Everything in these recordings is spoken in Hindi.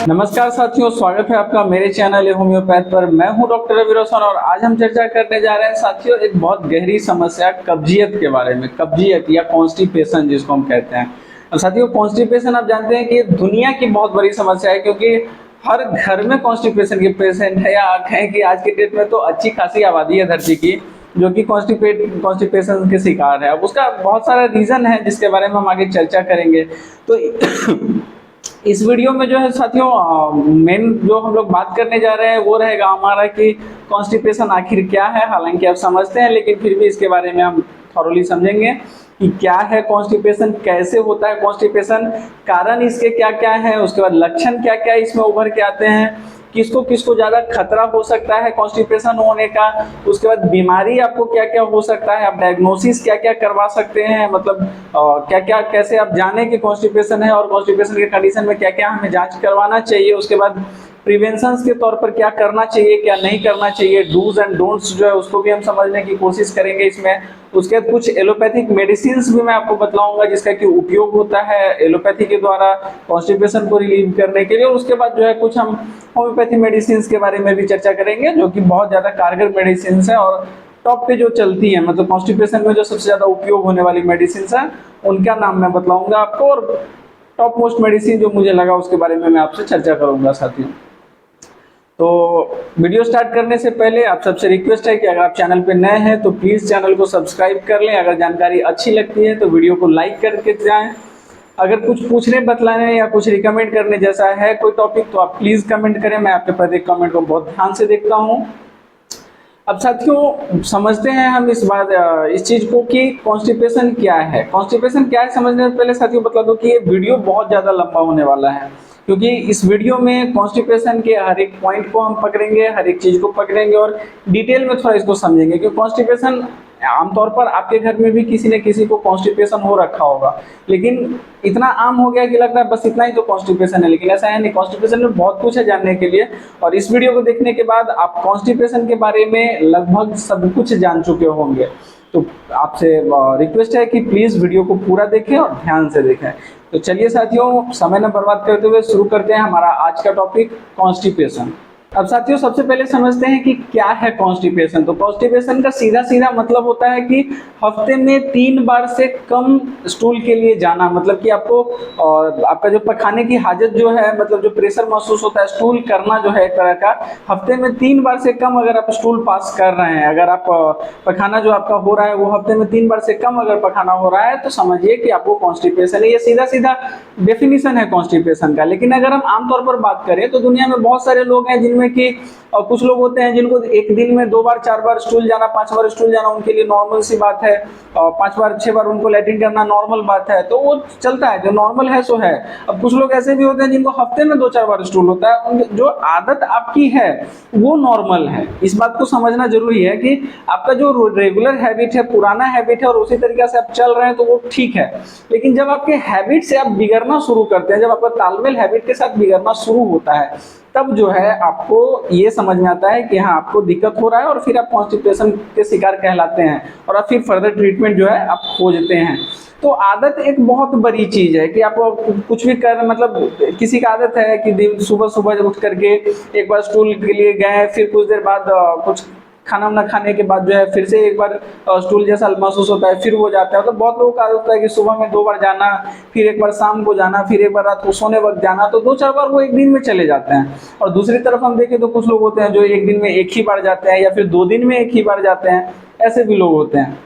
नमस्कार साथियों, स्वागत है आपका मेरे चैनल होम्योपैथ पर। मैं हूं डॉक्टर रवि रोशन और आज हम चर्चा करने जा रहे हैं साथियों एक बहुत गहरी समस्या कब्जियत के बारे में। कब्जियत या कॉन्स्टिपेशन जिसको हम कहते हैं। और साथियों कॉन्स्टिपेशन आप जानते हैं कि ये दुनिया की बहुत बड़ी समस्या है, क्योंकि हर घर में कॉन्स्टिपेशन के पेशेंट है, या कहें कि आज के डेट में तो अच्छी खासी आबादी है धरती की जो कि कॉन्स्टिपेशन के शिकार है। अब उसका बहुत सारा रीजन है जिसके बारे में हम आगे चर्चा करेंगे। तो इस वीडियो में जो है साथियों मेन जो हम लोग बात करने जा रहे हैं वो रहेगा हमारा कि कॉन्स्टिपेशन आखिर क्या है। हालांकि आप समझते हैं लेकिन फिर भी इसके बारे में हम थॉरोली समझेंगे कि क्या है कॉन्स्टिपेशन, कैसे होता है कॉन्स्टिपेशन, कारण इसके क्या क्या है, उसके बाद लक्षण क्या क्या इसमें उभर के आते हैं, किसको किसको ज़्यादा खतरा हो सकता है कॉन्स्टिपेशन होने का, उसके बाद बीमारी आपको क्या क्या हो सकता है, आप डायग्नोसिस क्या क्या करवा सकते हैं, मतलब क्या क्या कैसे आप जाने कि कॉन्स्टिपेशन है और कॉन्स्टिपेशन के कंडीशन में क्या क्या हमें जांच करवाना चाहिए, उसके बाद प्रिवेंशन के तौर पर क्या करना चाहिए क्या नहीं करना चाहिए, डूज एंड डोंट्स जो है उसको भी हम समझने की कोशिश करेंगे इसमें। उसके बाद कुछ एलोपैथिक मेडिसिन भी मैं आपको बतलाऊंगा जिसका कि उपयोग होता है एलोपैथी के द्वारा कॉन्स्टिपेशन को रिलीव करने के लिए। और उसके बाद जो है कुछ हम होम्योपैथी मेडिसिन के बारे में भी चर्चा करेंगे जो कि बहुत ज़्यादा कारगर मेडिसिन है और टॉप पे जो चलती है, मतलब कॉन्स्टिपेशन में जो सबसे ज़्यादा उपयोग होने वाली मेडिसिन है उनका नाम मैं बतलाऊंगा आपको, और टॉप मोस्ट मेडिसिन जो मुझे लगा उसके बारे में मैं आपसे चर्चा करूंगा साथियों। तो वीडियो स्टार्ट करने से पहले आप सबसे रिक्वेस्ट है कि अगर आप चैनल पे नए हैं तो प्लीज़ चैनल को सब्सक्राइब कर लें। अगर जानकारी अच्छी लगती है तो वीडियो को लाइक करके जाएं। अगर कुछ पूछने बतलाने या कुछ रिकमेंड करने जैसा है कोई टॉपिक तो आप प्लीज़ कमेंट करें, मैं आपके प्रत्येक कमेंट को बहुत ध्यान से देखता हूँ। अब साथियों समझते हैं हम इस चीज़ को कि कॉन्स्टिपेशन क्या है। कॉन्स्टिपेशन क्या है समझने से पहले साथियों बता दो कि ये वीडियो बहुत ज़्यादा लंबा होने वाला है, क्योंकि इस वीडियो में कॉन्स्टिपेशन के हर एक पॉइंट को हम पकड़ेंगे, हर एक चीज़ को पकड़ेंगे और डिटेल में थोड़ा इसको समझेंगे। क्योंकि कॉन्स्टिपेशन आमतौर पर आपके घर में भी किसी न किसी को कॉन्स्टिपेशन हो रखा होगा, लेकिन इतना आम हो गया कि लगता है बस इतना ही तो कॉन्स्टिपेशन है, लेकिन ऐसा है नहीं। कॉन्स्टिपेशन में बहुत कुछ है जानने के लिए, और इस वीडियो को देखने के बाद आप कॉन्स्टिपेशन के बारे में लगभग सब कुछ जान चुके होंगे। तो आपसे रिक्वेस्ट है कि प्लीज़ वीडियो को पूरा देखें और ध्यान से देखें। तो चलिए साथियों समय न बर्बाद करते हुए शुरू करते हैं हमारा आज का टॉपिक कॉन्स्टिपेशन। अब साथियों सबसे पहले समझते हैं कि क्या है कॉन्स्टिपेशन। तो कॉन्स्टिपेशन का सीधा सीधा मतलब होता है कि हफ्ते में 3 बार से कम स्टूल के लिए जाना, मतलब कि आपको आपका जो पखाने की हाजत जो है, मतलब जो प्रेशर महसूस होता है स्टूल करना जो है एक तरह का, हफ्ते में 3 बार से कम अगर आप स्टूल पास कर रहे हैं, अगर आप पखाना जो आपका हो रहा है वो हफ्ते में 3 बार से कम अगर पखाना हो रहा है तो समझिए कि आपको कॉन्स्टिपेशन है। ये सीधा सीधा डेफिनेशन है कॉन्स्टिपेशन का। लेकिन अगर हम आमतौर पर बात करें तो दुनिया में बहुत सारे लोग हैं जिनमें कि कुछ लोग होते हैं जिनको एक दिन में 2 बार 4 बार स्टूल जाना, 5 बार स्टूल जाना उनके लिए नॉर्मल सी बात है, और 5 बार 6 बार उनको लैट्रिन करना नॉर्मल बात है, तो वो चलता है, जो नॉर्मल है सो है। अब कुछ लोग ऐसे भी होते हैं जिनको हफ्ते में 2-4 बार स्टूल होता है, जो आदत आपकी है वो नॉर्मल है। इस बात को समझना जरूरी है कि आपका जो रेगुलर हैबिट है, पुराना हैबिट है और उसी तरीके से आप चल रहे हैं तो वो ठीक है। लेकिन जब आपके हैबिट से आप बिगड़ना शुरू करते हैं, जब आपका तालमेल हैबिट के साथ बिगड़ना शुरू होता है, तब जो है आपको ये समझ में आता है कि हाँ आपको दिक्कत हो रहा है, और फिर आप कॉन्स्टिपेशन के शिकार कहलाते हैं और आप फिर फर्दर ट्रीटमेंट जो है आप खोजते हैं। तो आदत एक बहुत बड़ी चीज़ है कि आप कुछ भी कर, मतलब किसी का आदत है कि दिन सुबह सुबह उठ करके एक बार स्टूल के लिए गए, फिर कुछ देर बाद कुछ खाना वाना खाने के बाद जो है फिर से एक बार स्टूल जैसा महसूस होता है, फिर वो जाता है। तो बहुत लोगों का आदत होता है कि सुबह में 2 बार जाना, फिर एक बार शाम को जाना, फिर एक बार रात को सोने वक्त जाना, तो 2-4 बार वो एक दिन में चले जाते हैं। और दूसरी तरफ हम देखें तो कुछ लोग होते हैं जो एक दिन में एक ही बार जाते हैं या फिर 2 दिन में एक ही बार जाते हैं, ऐसे भी लोग होते हैं।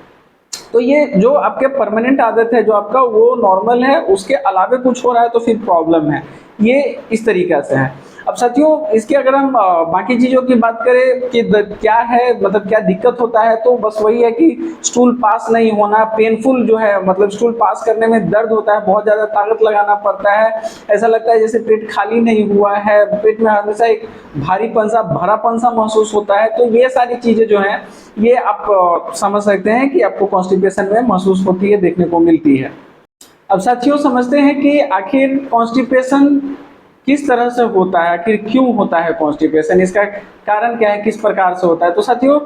तो ये जो आपके परमानेंट आदत है जो आपका वो नॉर्मल है, उसके अलावे कुछ हो रहा है तो फिर प्रॉब्लम है। ये इस तरीके से है। अब साथियों इसके अगर हम बाकी चीज़ों की बात करें कि क्या है, मतलब क्या दिक्कत होता है, तो बस वही है कि स्टूल पास नहीं होना, पेनफुल जो है, मतलब स्टूल पास करने में दर्द होता है, बहुत ज़्यादा ताकत लगाना पड़ता है, ऐसा लगता है जैसे पेट खाली नहीं हुआ है, पेट में हमेशा एक भारीपन सा भरापन सा महसूस होता है। तो ये सारी चीज़ें जो हैं ये आप समझ सकते हैं कि आपको कॉन्स्टिपेशन में महसूस होती है, देखने को मिलती है। अब साथियों समझते हैं कि आखिर कॉन्स्टिपेशन किस तरह से होता है, आखिर क्यों होता है कॉन्स्टिपेशन, इसका कारण क्या है, किस प्रकार से होता है। तो साथियों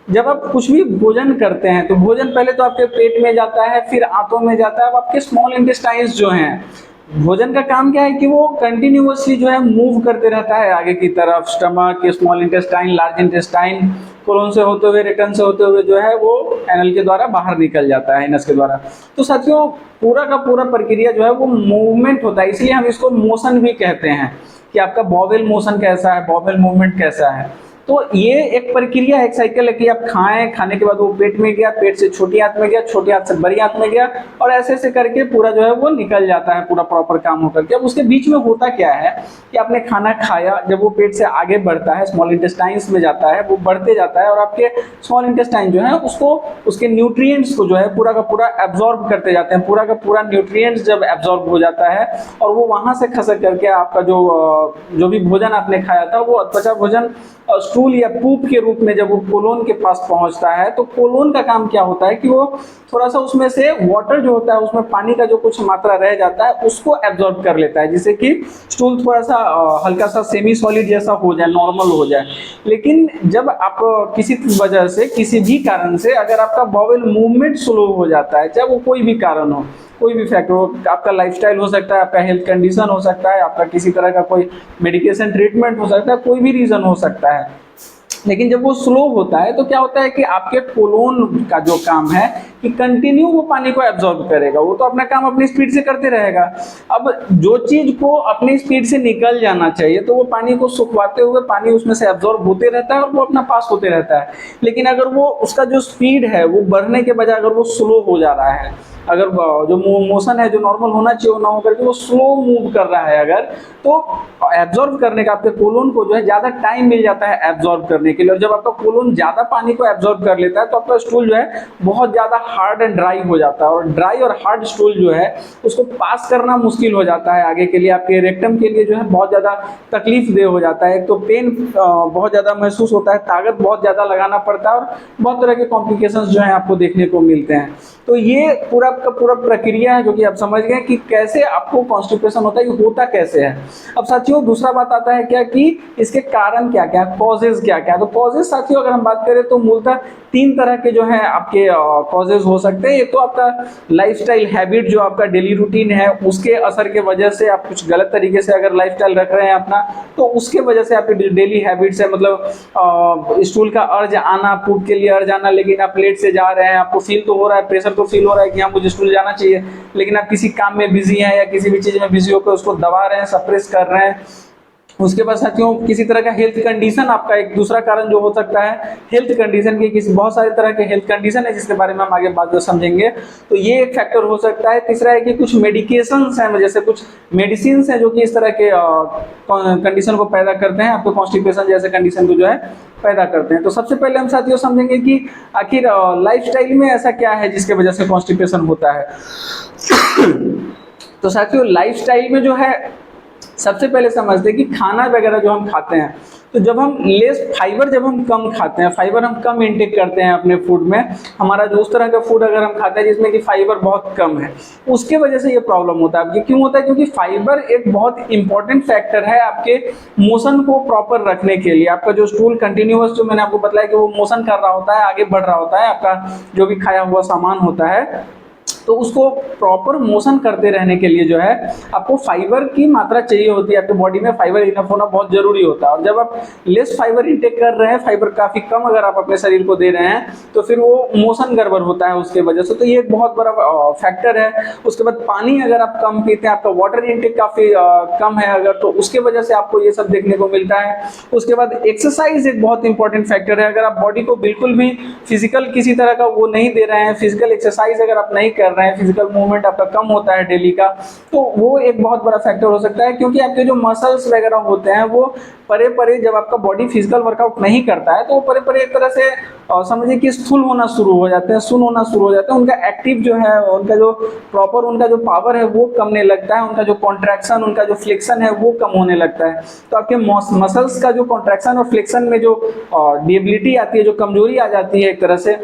जब आप कुछ भी भोजन करते हैं तो भोजन पहले तो आपके पेट में जाता है, फिर आंतों में जाता है। अब आपके स्मॉल इंटेस्टाइन्स जो हैं भोजन का काम क्या है कि वो कंटिन्यूअसली जो है मूव करते रहता है आगे की तरफ, stomach, small intestine, large intestine, colon से होते हुए, रिटर्न से होते हुए जो है वो एनल के द्वारा बाहर निकल जाता है, एनस के द्वारा। तो साथियों पूरा का पूरा प्रक्रिया जो है वो मूवमेंट होता है, इसलिए हम इसको मोशन भी कहते हैं कि आपका बॉवेल मोशन कैसा है, बॉवेल मूवमेंट कैसा है। तो ये एक प्रक्रिया है, एक साइकिल है कि आप खाएं, खाने के बाद वो पेट में गया, पेट से छोटी आंत में गया, छोटी आंत से बड़ी आंत में गया, और ऐसे ऐसे करके पूरा जो है वो निकल जाता है, पूरा प्रॉपर काम होकर के। अब उसके बीच में होता क्या है कि आपने खाना खाया, जब वो पेट से आगे बढ़ता है, स्मॉल इंटेस्टाइन्स में जाता है, वो बढ़ते जाता है, और आपके स्मॉल इंटेस्टाइन जो है उसको, उसके न्यूट्रिएंट्स को जो है पूरा का पूरा एब्जॉर्ब करते जाते हैं। पूरा का पूरा न्यूट्रिएंट्स जब एब्जॉर्ब हो जाता है और वो वहां से खसक करके आपका जो भी भोजन आपने खाया था, वो अपचा भोजन स्टूल या पूप के रूप में जब वो कोलोन के पास पहुंचता है, तो कोलोन का काम क्या होता है कि वो थोड़ा सा उसमें से वाटर जो होता है, उसमें पानी का जो कुछ मात्रा रह जाता है उसको एब्जॉर्ब कर लेता है, जिससे कि स्टूल थोड़ा सा हल्का सा सेमी सॉलिड जैसा हो जाए, नॉर्मल हो जाए। लेकिन जब आप किसी वजह से, किसी भी कारण से अगर आपका बॉवेल मूवमेंट स्लो हो जाता है, चाहे वो कोई भी कारण हो, कोई भी फैक्टर हो, आपका लाइफस्टाइल हो सकता है, आपका हेल्थ कंडीशन हो सकता है, आपका किसी तरह का कोई मेडिकेशन ट्रीटमेंट हो सकता है, कोई भी रीजन हो सकता है, लेकिन जब वो स्लो होता है तो क्या होता है कि आपके कोलोन का जो काम है कि कंटिन्यू वो पानी को एब्जॉर्ब करेगा, वो तो अपना काम अपनी स्पीड से करते रहेगा। अब जो चीज को अपनी स्पीड से निकल जाना चाहिए तो वो पानी को सुखवाते हुए पानी उसमें से एब्जॉर्ब होते रहता है और वो अपना पास होते रहता है। लेकिन अगर वो उसका जो स्पीड है वो बढ़ने के बजाय अगर वो स्लो हो जा रहा है, अगर जो मोशन है जो नॉर्मल होना चाहिए वो ना होकर के वो स्लो मूव कर रहा है अगर, तो एब्जॉर्ब करने का आपके कोलोन को जो है ज्यादा टाइम मिल जाता है एब्जॉर्ब करने के लिए। और जब आपका कोलोन ज्यादा पानी को एब्जॉर्ब कर लेता है तो आपका स्टूल जो है बहुत ज्यादा हार्ड एंड ड्राई हो जाता है, और ड्राई और हार्ड स्टूल जो है उसको पास करना मुश्किल हो जाता है आगे के लिए, आपके रेक्टम के लिए जो है बहुत ज्यादा तकलीफ दे हो जाता है। एक तो पेन बहुत ज्यादा महसूस होता है, ताकत बहुत ज्यादा लगाना पड़ता है, और बहुत तरह के कॉम्प्लिकेशंस जो है आपको देखने को मिलते हैं। तो ये पूरा का पूरा प्रक्रिया है जो कि आप समझ गए कि कैसे आपको कॉन्स्टिपेशन होता है, ये होता कैसे है। अब साथियों दूसरा बात आता है क्या कि इसके कारण क्या क्या, कॉजेज क्या क्या। तो कॉजेज साथियों अगर हम बात करें तो मूलतः तीन तरह के जो है आपके कॉजेज हो सकते हैं। एक तो आपका लाइफस्टाइल हैबिट, जो आपका डेली रूटीन है उसके असर के वजह से आप कुछ गलत तरीके से अगर लाइफस्टाइल रख रहे हैं अपना, तो उसके वजह से आपकी डेली हैबिट्स है, मतलब स्टूल का अर्ज आना, पूप के लिए अर्ज आना, लेकिन आप लेट से जा रहे हैं, आपको फील तो हो रहा है, प्रेशर तो फील हो रहा है कि हाँ मुझे स्टूल जाना चाहिए, लेकिन आप किसी काम में बिजी हैं या किसी भी चीज में बिजी होकर उसको दबा रहे हैं, सप्रेस कर रहे हैं। उसके बाद साथियों किसी तरह का हेल्थ कंडीशन, आपका एक दूसरा कारण जो हो सकता है हेल्थ कंडीशन की, किसी बहुत सारे तरह के हेल्थ कंडीशन है जिसके बारे में हम आगे बात समझेंगे, तो ये एक फैक्टर हो सकता है। तीसरा है कि कुछ मेडिकेशंस हैं, जैसे कुछ मेडिसिन हैं जो कि इस तरह के कंडीशन को पैदा करते हैं, आपको कॉन्स्टिपेशन जैसे कंडीशन को जो है पैदा करते हैं। तो सबसे पहले हम साथियों समझेंगे कि आखिर लाइफस्टाइल में ऐसा क्या है जिसके वजह से कॉन्स्टिपेशन होता है। तो साथियों लाइफस्टाइल में जो है सबसे पहले समझते हैं कि खाना वगैरह जो हम खाते हैं, तो जब हम लेस फाइबर, जब हम कम खाते हैं, फाइबर हम कम इंटेक करते हैं अपने फूड में, हमारा जो उस तरह का फूड अगर हम खाते हैं जिसमें कि फाइबर बहुत कम है, उसके वजह से ये प्रॉब्लम होता है। ये क्यों होता है? क्योंकि फाइबर एक बहुत इंपॉर्टेंट फैक्टर है आपके मोशन को प्रॉपर रखने के लिए। आपका जो स्टूल कंटिन्यूअस, जो मैंने आपको बताया कि वो मोशन कर रहा होता है, आगे बढ़ रहा होता है, आपका जो भी खाया हुआ सामान होता है, तो उसको प्रॉपर मोशन करते रहने के लिए जो है आपको फाइबर की मात्रा चाहिए होती है। आपके बॉडी में फाइबर इनफ होना बहुत जरूरी होता है, और जब आप लेस फाइबर इंटेक कर रहे हैं, फाइबर काफी कम अगर आप अपने शरीर को दे रहे हैं, तो फिर वो मोशन गड़बड़ होता है उसके वजह से। तो ये एक बहुत बड़ा फैक्टर है। उसके बाद पानी अगर आप कम पीते हैं, आपका वाटर इंटेक काफी कम है अगर, तो उसके वजह से आपको ये सब देखने को मिलता है। उसके बाद एक्सरसाइज एक बहुत इंपॉर्टेंट फैक्टर है। अगर आप बॉडी को बिल्कुल भी फिजिकल किसी तरह का वो नहीं दे रहे हैं, फिजिकल एक्सरसाइज अगर आप नहीं कर रहे हैं, फिजिकल मूवमेंट आपका कम होता है डेली का, तो वो एक बहुत बड़ा फैक्टर हो सकता है। क्योंकि आपके जो मसल्स वगैरह होते हैं वो परे परे, जब आपका बॉडी फिजिकल वर्कआउट नहीं करता है तो वो परे परे एक तरह से समझिए कि स्थूल होना शुरू हो जाते हैं, सुन होना शुरू हो जाते हैं। उनका एक्टिव जो है, उनका जो प्रॉपर उनका जो पावर है वो कमने लगता है, उनका जो कॉन्ट्रैक्शन, उनका जो फ्लेक्शन है वो कम होने लगता है। तो आपके मसल्स का जो कॉन्ट्रैक्शन और फ्लेक्शन में जो डिएबिलिटी आती है, जो कमजोरी आ जाती है एक तरह से,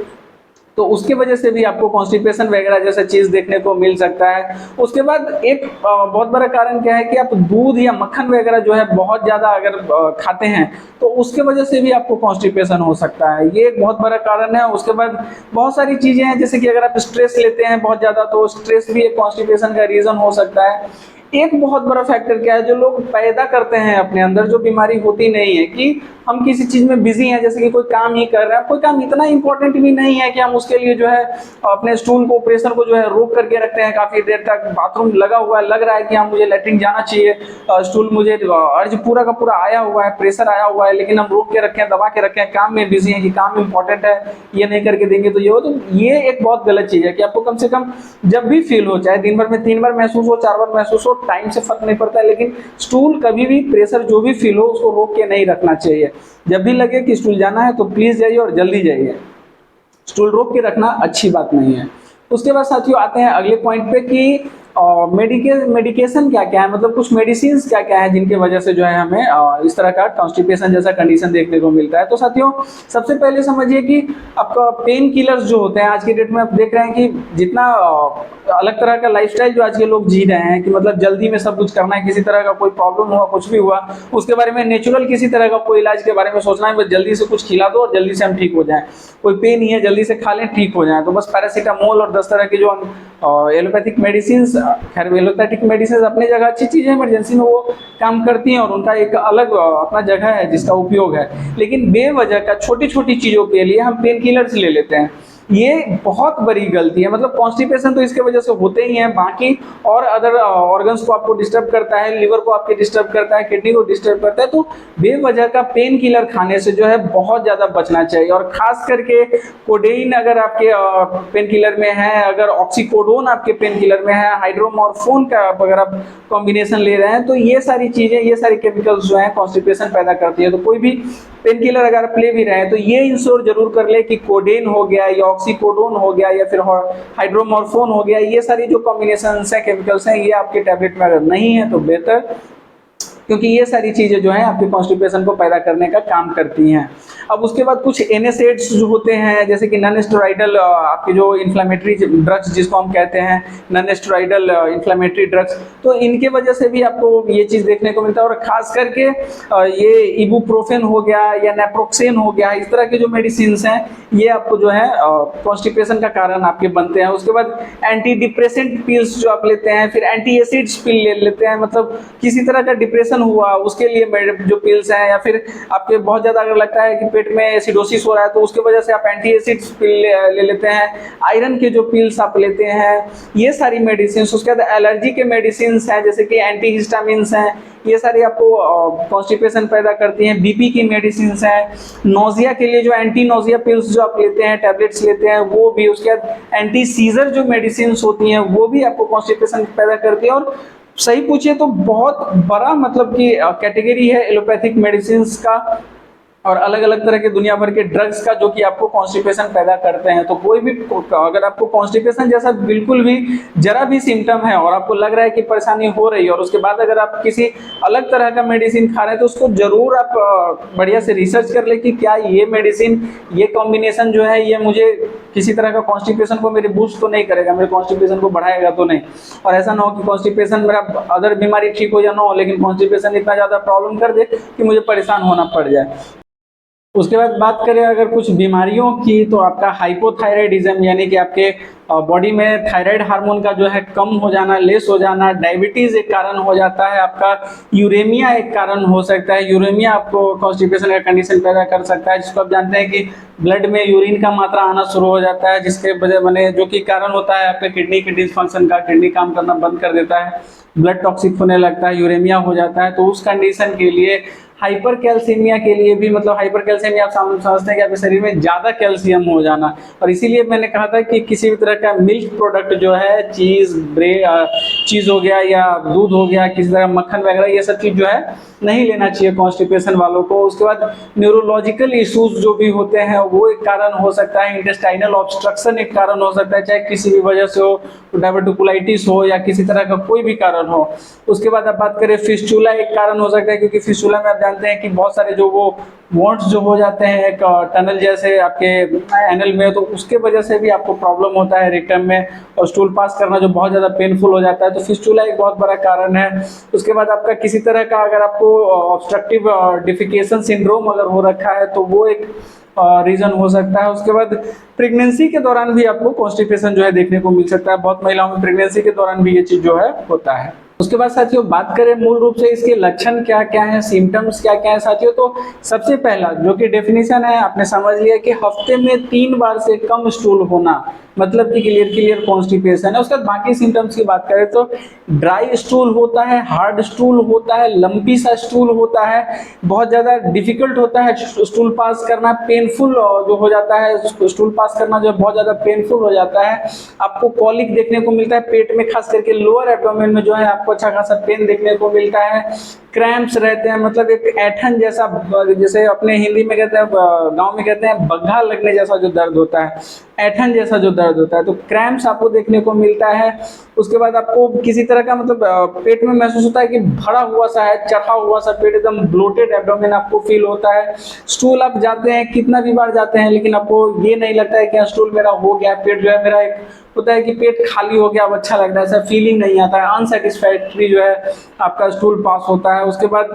तो उसके वजह से भी आपको कॉन्स्टिपेशन वगैरह जैसा चीज देखने को मिल सकता है। उसके बाद एक बहुत बड़ा कारण क्या है कि आप दूध या मक्खन वगैरह जो है बहुत ज्यादा अगर खाते हैं, तो उसके वजह से भी आपको कॉन्स्टिपेशन हो सकता है। ये एक बहुत बड़ा कारण है। उसके बाद बहुत सारी चीजें हैं, जैसे कि अगर आप स्ट्रेस लेते हैं बहुत ज्यादा, तो स्ट्रेस भी एक कॉन्स्टिपेशन का रीजन हो सकता है। एक बहुत बड़ा फैक्टर क्या है, जो लोग पैदा करते हैं अपने अंदर, जो बीमारी होती नहीं है कि हम किसी चीज में बिजी हैं, जैसे कि कोई काम ही कर रहे हैं, कोई काम इतना इंपॉर्टेंट भी नहीं है कि हम उसके लिए जो है अपने स्टूल को, प्रेशर को जो है रोक करके रखते हैं काफी देर तक। बाथरूम लगा हुआ है, लग रहा है कि हाँ मुझे लेटरिन जाना चाहिए, स्टूल मुझे अर्ज पूरा का पूरा आया हुआ है, प्रेशर आया हुआ है, लेकिन हम रोक के रखे हैं, दबा के रखे हैं, काम में बिजी हैं कि काम इंपॉर्टेंट है, ये नहीं करके देंगे तो ये हो। तो ये एक बहुत गलत चीज है कि आपको कम से कम जब भी फील हो, चाहे दिन भर में 3 बार महसूस हो, 4 बार महसूस हो, टाइम से फर्क नहीं पड़ता है, लेकिन स्टूल कभी भी, प्रेशर जो भी फील हो, उसको रोक के नहीं रखना चाहिए। जब भी लगे कि स्टूल जाना है तो प्लीज जाइए और जल्दी जाइए, स्टूल रोक के रखना अच्छी बात नहीं है। उसके बाद साथियों आते हैं अगले पॉइंट पे कि मेडिकेशन क्या क्या है, मतलब कुछ मेडिसिन क्या क्या है जिनके वजह से जो है हमें इस तरह का कॉन्स्टिपेशन जैसा कंडीशन देखने को मिलता है। तो साथियों सबसे पहले समझिए कि आपका पेन किलर्स जो होते हैं, आज के डेट में आप देख रहे हैं कि जितना अलग तरह का लाइफस्टाइल जो आज के लोग जी रहे हैं कि मतलब जल्दी में सब कुछ करना है, किसी तरह का कोई प्रॉब्लम हुआ, कुछ भी हुआ, उसके बारे में नेचुरल किसी तरह का कोई इलाज के बारे में सोचना है, बस जल्दी से कुछ खिला दो और जल्दी से हम ठीक हो जाएं, कोई पेन ही है जल्दी से खा लें ठीक हो जाए। तो बस पैरासीटामोल और 10 तरह की जो एलोपैथिक मेडिसिन, खैर एलोपैथिक मेडिसिन अपनी जगह अच्छी चीज़ है, इमरजेंसी में वो काम करती हैं और उनका एक अलग अपना जगह है जिसका उपयोग है, लेकिन बेवजह का छोटी छोटी चीज़ों के लिए हम पेन किलर्स ले लेते हैं, ये बहुत बड़ी गलती है। मतलब कॉन्स्टिपेशन तो इसके वजह से होते ही हैं, बाकी और अदर ऑर्गन्स को आपको डिस्टर्ब करता है, लिवर को आपके डिस्टर्ब करता है, किडनी को डिस्टर्ब करता है, तो बेवजह का पेन किलर खाने से जो है बहुत ज़्यादा बचना चाहिए। और खास करके कोडेइन अगर आपके पेन किलर में है, अगर ऑक्सीकोडोन आपके पेन किलर में है, हाइड्रोमॉर्फोन का अगर आप कॉम्बिनेशन ले रहे हैं, तो ये सारी चीज़ें, ये सारी केमिकल्स जो हैं कॉन्स्टिपेशन पैदा करती है। तो कोई भी पेन किलर अगर आप ले भी रहे हैं तो ये इंश्योर जरूर कर ले कि कोडेन हो गया या ऑक्सीकोडोन हो गया या फिर हाइड्रोमॉर्फोन हो गया, ये सारी जो कॉम्बिनेशन है केमिकल्स हैं, ये आपके टैबलेट में अगर नहीं है तो बेहतर, क्योंकि ये सारी चीज़ें जो हैं आपके कॉन्स्टिपेशन को पैदा करने का काम करती हैं। अब उसके बाद कुछ एनएसएड्स जो होते हैं, जैसे कि नॉन स्टेरॉइडल आपके जो इन्फ्लेमेटरी ड्रग्स जिसको हम कहते हैं, नॉन स्टेरॉइडल इन्फ्लेमेटरी ड्रग्स, तो इनके वजह से भी आपको ये चीज़ देखने को मिलता है। और खास करके ये इबुप्रोफेन हो गया या नेप्रोक्सेन हो गया, इस तरह के जो मेडिसिन हैं ये आपको जो है कॉन्स्टिपेशन का कारण आपके बनते हैं। उसके बाद एंटी डिप्रेसेंट पिल्स जो आप लेते हैं, फिर एंटी एसिड्स पिल ले लेते हैं, मतलब किसी तरह का डिप्रेशन हुआ उसके लिए जो पिल्स हैं, या फिर आपके बहुत ज़्यादा अगर लगता है कि पेट में एसिडोसिस हो रहा है तो उसके वजह से आप एंटी एसिड्स पिल ले लेते हैं, आयरन के जो पिल्स आप लेते हैं, ये सारी मेडिसिन। उसके बाद एलर्जी के मेडिसिन हैं जैसे कि एंटी हिस्टामिन्स हैं, ये सारी आपको कॉन्स्टिपेशन पैदा करती हैं। बीपी की मेडिसिन हैं, नोजिया के लिए जो एंटी नोजिया पिल्स जो आप लेते हैं, टैबलेट्स लेते हैं, वो भी। उसके बाद एंटी सीजर जो मेडिसिन होती हैं वो भी आपको कॉन्स्टिपेशन पैदा करती है। और सही पूछिए तो बहुत बड़ा मतलब कि कैटेगरी है एलोपैथिक मेडिसिन का और अलग अलग तरह के दुनिया भर के ड्रग्स का, जो कि आपको कॉन्स्टिपेशन पैदा करते हैं। तो कोई भी अगर आपको कॉन्स्टिपेशन जैसा बिल्कुल भी जरा भी सिम्टम है और आपको लग रहा है कि परेशानी हो रही है, और उसके बाद अगर आप किसी अलग तरह का मेडिसिन खा रहे हैं, तो उसको जरूर आप बढ़िया से रिसर्च कर ले कि क्या ये मेडिसिन, ये कॉम्बिनेशन जो है ये मुझे किसी तरह का कॉन्स्टिपेशन को मेरे बूस्ट तो नहीं करेगा, मेरे कॉन्स्टिपेशन को बढ़ाएगा तो नहीं। और ऐसा ना हो कि कॉन्स्टिपेशन मेरा अदर बीमारी ठीक हो या ना हो, लेकिन कॉन्स्टिपेशन इतना ज़्यादा प्रॉब्लम कर दे कि मुझे परेशान होना पड़ जाए। उसके बाद बात करें अगर कुछ बीमारियों की, तो आपका हाइपोथायराइडिज्म यानी कि आपके बॉडी में थायराइड हार्मोन का जो है कम हो जाना, लेस हो जाना, डायबिटीज एक कारण हो जाता है, आपका यूरेमिया एक कारण हो सकता है। यूरेमिया आपको कॉन्स्टिपेशन का कंडीशन पैदा कर सकता है, जिसको आप जानते हैं कि ब्लड में यूरिन का मात्रा आना शुरू हो जाता है, जिसके वजह बने जो कि कारण होता है आपके किडनी के डिसफंक्शन का, किडनी काम करना बंद कर देता है, ब्लड टॉक्सिक होने लगता है, यूरेमिया हो जाता है। तो उस कंडीशन के लिए, हाइपर कैल्सीमिया के लिए भी, मतलब हाइपर कैल्सीमिया आप समझते हैं कि आपके शरीर में ज़्यादा कैल्शियम हो जाना, और इसीलिए मैंने कहा था कि किसी भी तरह का मिल्क प्रोडक्ट जो है, चीज़, चीज़ हो गया या दूध हो गया, किसी तरह मक्खन वगैरह, ये सब चीज़ जो है नहीं लेना चाहिए कॉन्स्टिपेशन वालों को। उसके बाद न्यूरोलॉजिकल इश्यूज जो भी होते हैं वो एक कारण हो सकता है, इंटेस्टाइनल ऑब्स्ट्रक्शन एक कारण हो सकता है, चाहे किसी भी वजह से हो, डायबिटोकुलाइटिस हो या किसी तरह का कोई भी कारण हो। उसके बाद आप बात करें फिस्टुला एक कारण हो सकता है, क्योंकि फिस्टुला में आप जानते हैं कि बहुत सारे जो वो वॉन्ट्स जो हो जाते हैं एक टनल जैसे आपके एनल में, तो उसके वजह से भी आपको प्रॉब्लम होता है रेक्टम में, और स्टूल पास करना जो बहुत ज़्यादा पेनफुल हो जाता है। तो फिस्टुला एक बहुत बड़ा कारण है। उसके बाद आपका किसी तरह का अगर आपको ऑब्स्ट्रक्टिव डिफिकेशन सिंड्रोम अगर हो रखा है तो वो एक रीज़न हो सकता है। उसके बाद प्रेगनेंसी के दौरान भी आपको कॉन्स्टिपेशन जो है देखने को मिल सकता है, बहुत महिलाओं में प्रेगनेंसी के दौरान भी ये चीज़ जो है होता है। उसके बाद साथियों बात करें मूल रूप से इसके लक्षण क्या क्या हैं, सिम्टम्स क्या क्या हैं साथियों, तो सबसे पहला जो कि डेफिनेशन है आपने समझ लिया कि हफ्ते में 3 बार से कम स्टूल होना, मतलब कि क्लियर क्लियर कॉन्स्टिपेशन है। उसके बाद बाकी सिम्टम्स की बात करें तो ड्राई स्टूल होता है, हार्ड स्टूल होता है, लंपी सा स्टूल होता है, बहुत ज़्यादा डिफिकल्ट होता है स्टूल पास करना, पेनफुल जो हो जाता है स्टूल पास करना जो बहुत ज़्यादा पेनफुल हो जाता है। आपको कॉलिक देखने को मिलता है पेट में, खास करके लोअर एब्डोमेन में जो है आपको अच्छा खासा पेन देखने को मिलता है। क्रैम्प्स रहते हैं, मतलब एक ऐठन जैसा, जैसे अपने हिंदी में कहते हैं, गांव में कहते हैं बग्घा लगने जैसा जो दर्द होता है, ऐठन जैसा जो दर्द होता है, तो क्रैम्प्स आपको देखने को मिलता है। उसके बाद आपको किसी तरह का मतलब पेट में महसूस होता है कि भरा हुआ सा है, चढ़ा हुआ सा पेट, एकदम ब्लोटेड एब्डोमेन आपको फील होता है। स्टूल आप जाते हैं कितना भी बार जाते हैं लेकिन आपको ये नहीं लगता है कि स्टूल मेरा हो गया, पेट जो है मेरा एक होता है कि पेट खाली हो गया, अब अच्छा लग रहा है, ऐसा फीलिंग नहीं आता है, अनसेटिस्फैक्ट्री जो है आपका स्टूल पास होता है। उसके बाद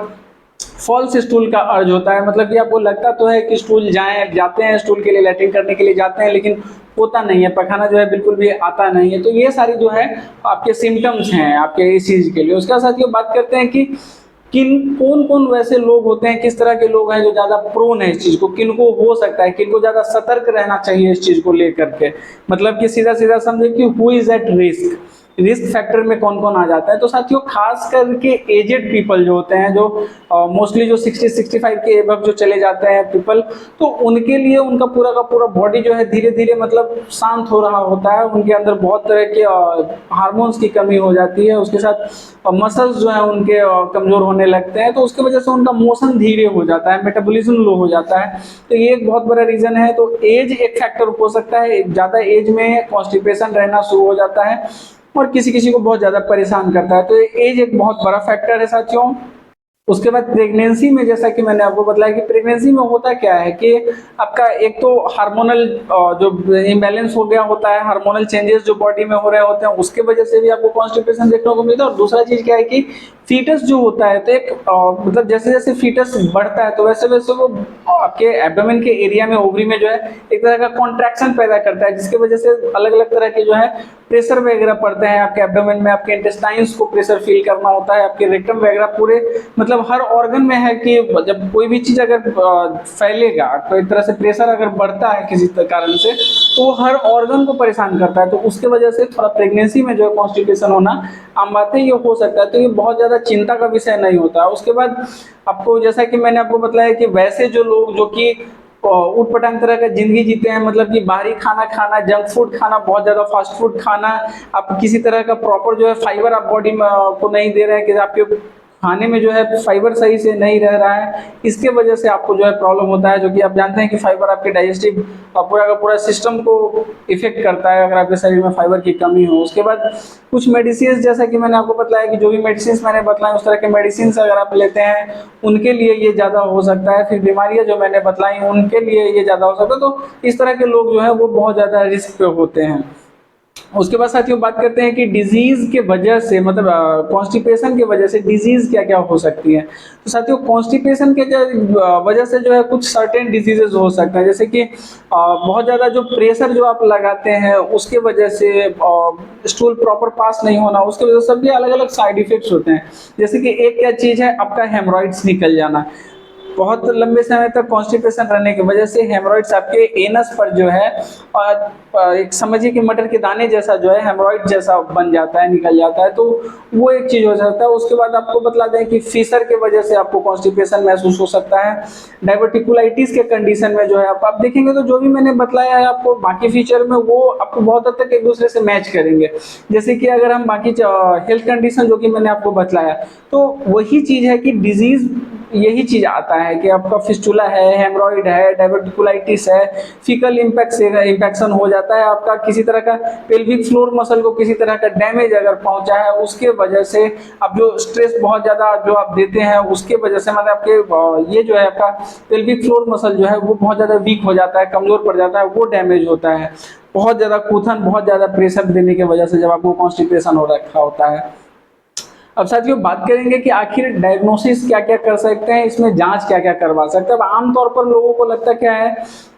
फॉल्स स्टूल का अर्ज होता है, मतलब कि आपको लगता तो है कि स्टूल जाते हैं स्टूल के लिए, लैट्रिन करने के लिए जाते हैं, लेकिन होता नहीं है, पखाना जो है बिल्कुल भी आता नहीं है। तो ये सारी जो है आपके सिम्टम्स हैं आपके इस चीज़ के लिए। उसके साथ ये बात करते हैं कि कौन कौन वैसे लोग होते हैं, किस तरह के लोग हैं जो ज़्यादा प्रोन है इस चीज़ को, किनको हो सकता है, किनको ज़्यादा सतर्क रहना चाहिए इस चीज़ को लेकर के, मतलब कि सीधा सीधा समझे कि who is at risk, risk factor में कौन कौन आ जाता है। तो साथियों खास करके एजेड पीपल जो होते हैं, जो मोस्टली जो 60-65 के एबव जो चले जाते हैं पीपल, तो उनके लिए उनका पूरा का पूरा बॉडी जो है धीरे धीरे मतलब शांत हो रहा होता है, उनके अंदर बहुत तरह के हार्मोन्स की कमी हो जाती है, उसके साथ मसल्स जो है उनके कमजोर होने लगते हैं, तो उसकी वजह से उनका मोशन धीरे हो जाता है, मेटाबॉलिज्म लो हो जाता है। तो ये एक बहुत बड़ा रीजन है। तो एज एक फैक्टर हो सकता है, ज़्यादा एज में कॉन्स्टिपेशन रहना शुरू हो जाता है और किसी किसी को बहुत ज़्यादा परेशान करता है, तो एज एक बहुत बड़ा फैक्टर है साथियों। उसके बाद प्रेगनेंसी में, जैसा कि मैंने आपको बताया कि प्रेगनेंसी में होता क्या है कि आपका एक तो हार्मोनल जो इम्बैलेंस हो गया होता है, हार्मोनल चेंजेस जो बॉडी में हो रहे होते हैं उसके वजह से भी आपको कॉन्स्टिपेशन देखने को मिलता है। और दूसरा चीज क्या है कि फीटस जो होता है, तो एक मतलब जैसे जैसे फीटस बढ़ता है तो वैसे वैसे वो आपके एब्डोमेन के एरिया में, ओवरी में जो है एक तरह का कॉन्ट्रैक्शन पैदा करता है, जिसकी वजह से अलग अलग तरह के जो है प्रेशर वगैरह पड़ते हैं आपके एब्डोमेन में, आपके इंटेस्टाइन्स को प्रेशर फील करना होता है, आपके रेक्टम वगैरह पूरे मतलब हर ऑर्गन में है कि जब कोई भी चीज अगर फैलेगा, कोई तरह से प्रेशर अगर बढ़ता है किसी कारण से, तो वो हर ऑर्गन को परेशान करता है। तो उसके वजह से थोड़ा प्रेगनेंसी में जो है कॉन्स्टिपेशन होना आम बात है, ये हो सकता है। तो ये बहुत ज्यादा चिंता का विषय नहीं होता है। उसके बाद आपको, जैसा कि मैंने आपको बताया कि वैसे जो लोग जो कि ऊट पटांग तरह का जिंदगी जीते हैं, मतलब कि बाहरी खाना खाना, जंक फूड खाना, बहुत ज्यादा फास्ट फूड खाना, आप किसी तरह का प्रॉपर जो है फाइबर आप बॉडी में को नहीं दे रहे हैं कि आपके खाने में जो है फाइबर सही से नहीं रह रहा है, इसके वजह से आपको जो है प्रॉब्लम होता है, जो कि आप जानते हैं कि फाइबर आपके डाइजेस्टिव पूरा का पूरा सिस्टम को इफेक्ट करता है अगर आपके शरीर में फाइबर की कमी हो। उसके बाद कुछ मेडिसिन, जैसा कि मैंने आपको बताया कि जो भी मेडिसिन मैंने बताया उस तरह के मेडिसिन अगर आप लेते हैं उनके लिए ये ज़्यादा हो सकता है। फिर बीमारियां जो मैंने बताई उनके लिए ये ज़्यादा हो सकता है। तो इस तरह के लोग जो है वो बहुत ज़्यादा रिस्क पे होते हैं। उसके बाद साथियों बात करते हैं कि डिजीज के वजह से, मतलब कॉन्स्टिपेशन के वजह से डिजीज क्या क्या हो सकती है। तो साथियों कॉन्स्टिपेशन के वजह से जो है कुछ सर्टेन डिजीजेज हो सकते हैं, जैसे कि बहुत ज़्यादा जो प्रेशर जो आप लगाते हैं उसके वजह से स्टूल प्रॉपर पास नहीं होना, उसके वजह से सभी अलग अलग साइड इफेक्ट्स होते हैं। जैसे कि एक क्या चीज़ है, आपका हेमरॉइड्स निकल जाना, बहुत लंबे समय तक कॉन्स्टिपेशन रहने की वजह से हेमरॉइड्स आपके एनस पर जो है एक समझिए कि मटर के दाने जैसा जो है हेमरॉइड जैसा बन जाता है, निकल जाता है, तो वो एक चीज हो सकता है। उसके बाद आपको बतला दें कि फीसर के वजह से आपको कॉन्स्टिपेशन महसूस हो सकता है। डाइवर्टिकुलाइटिस के कंडीशन में जो है आप देखेंगे तो जो भी मैंने बतलाया है आपको बाकी फीचर में, वो आपको बहुत हद तक एक दूसरे से मैच करेंगे। जैसे कि अगर हम बाकी हेल्थ कंडीशन जो कि मैंने आपको बतलाया, तो वही चीज है कि डिजीज यही चीज आता है कि आपका फिस्टुला है, हेमरॉइड है, डाइवर्टिकुलाइटिस है, फीकल इंफेक्शन हो जाता है, आपका किसी तरह का पेल्विक फ्लोर मसल को किसी तरह का डैमेज अगर पहुंचा है उसके वजह से, अब जो स्ट्रेस बहुत ज्यादा जो आप देते हैं उसके वजह से, मतलब आपके ये जो है आपका पेल्विक फ्लोर मसल जो है वो बहुत ज्यादा वीक हो जाता है, कमजोर पड़ जाता है, वो डैमेज होता है। बहुत ज्यादा कूथन, बहुत ज्यादा प्रेशर देने की वजह से जब आपको कॉन्स्टिपेशन हो रखा होता है। अब साथियों बात करेंगे कि आखिर डायग्नोसिस क्या क्या कर सकते हैं, इसमें जांच क्या क्या करवा सकते हैं। अब आमतौर पर लोगों को लगता क्या है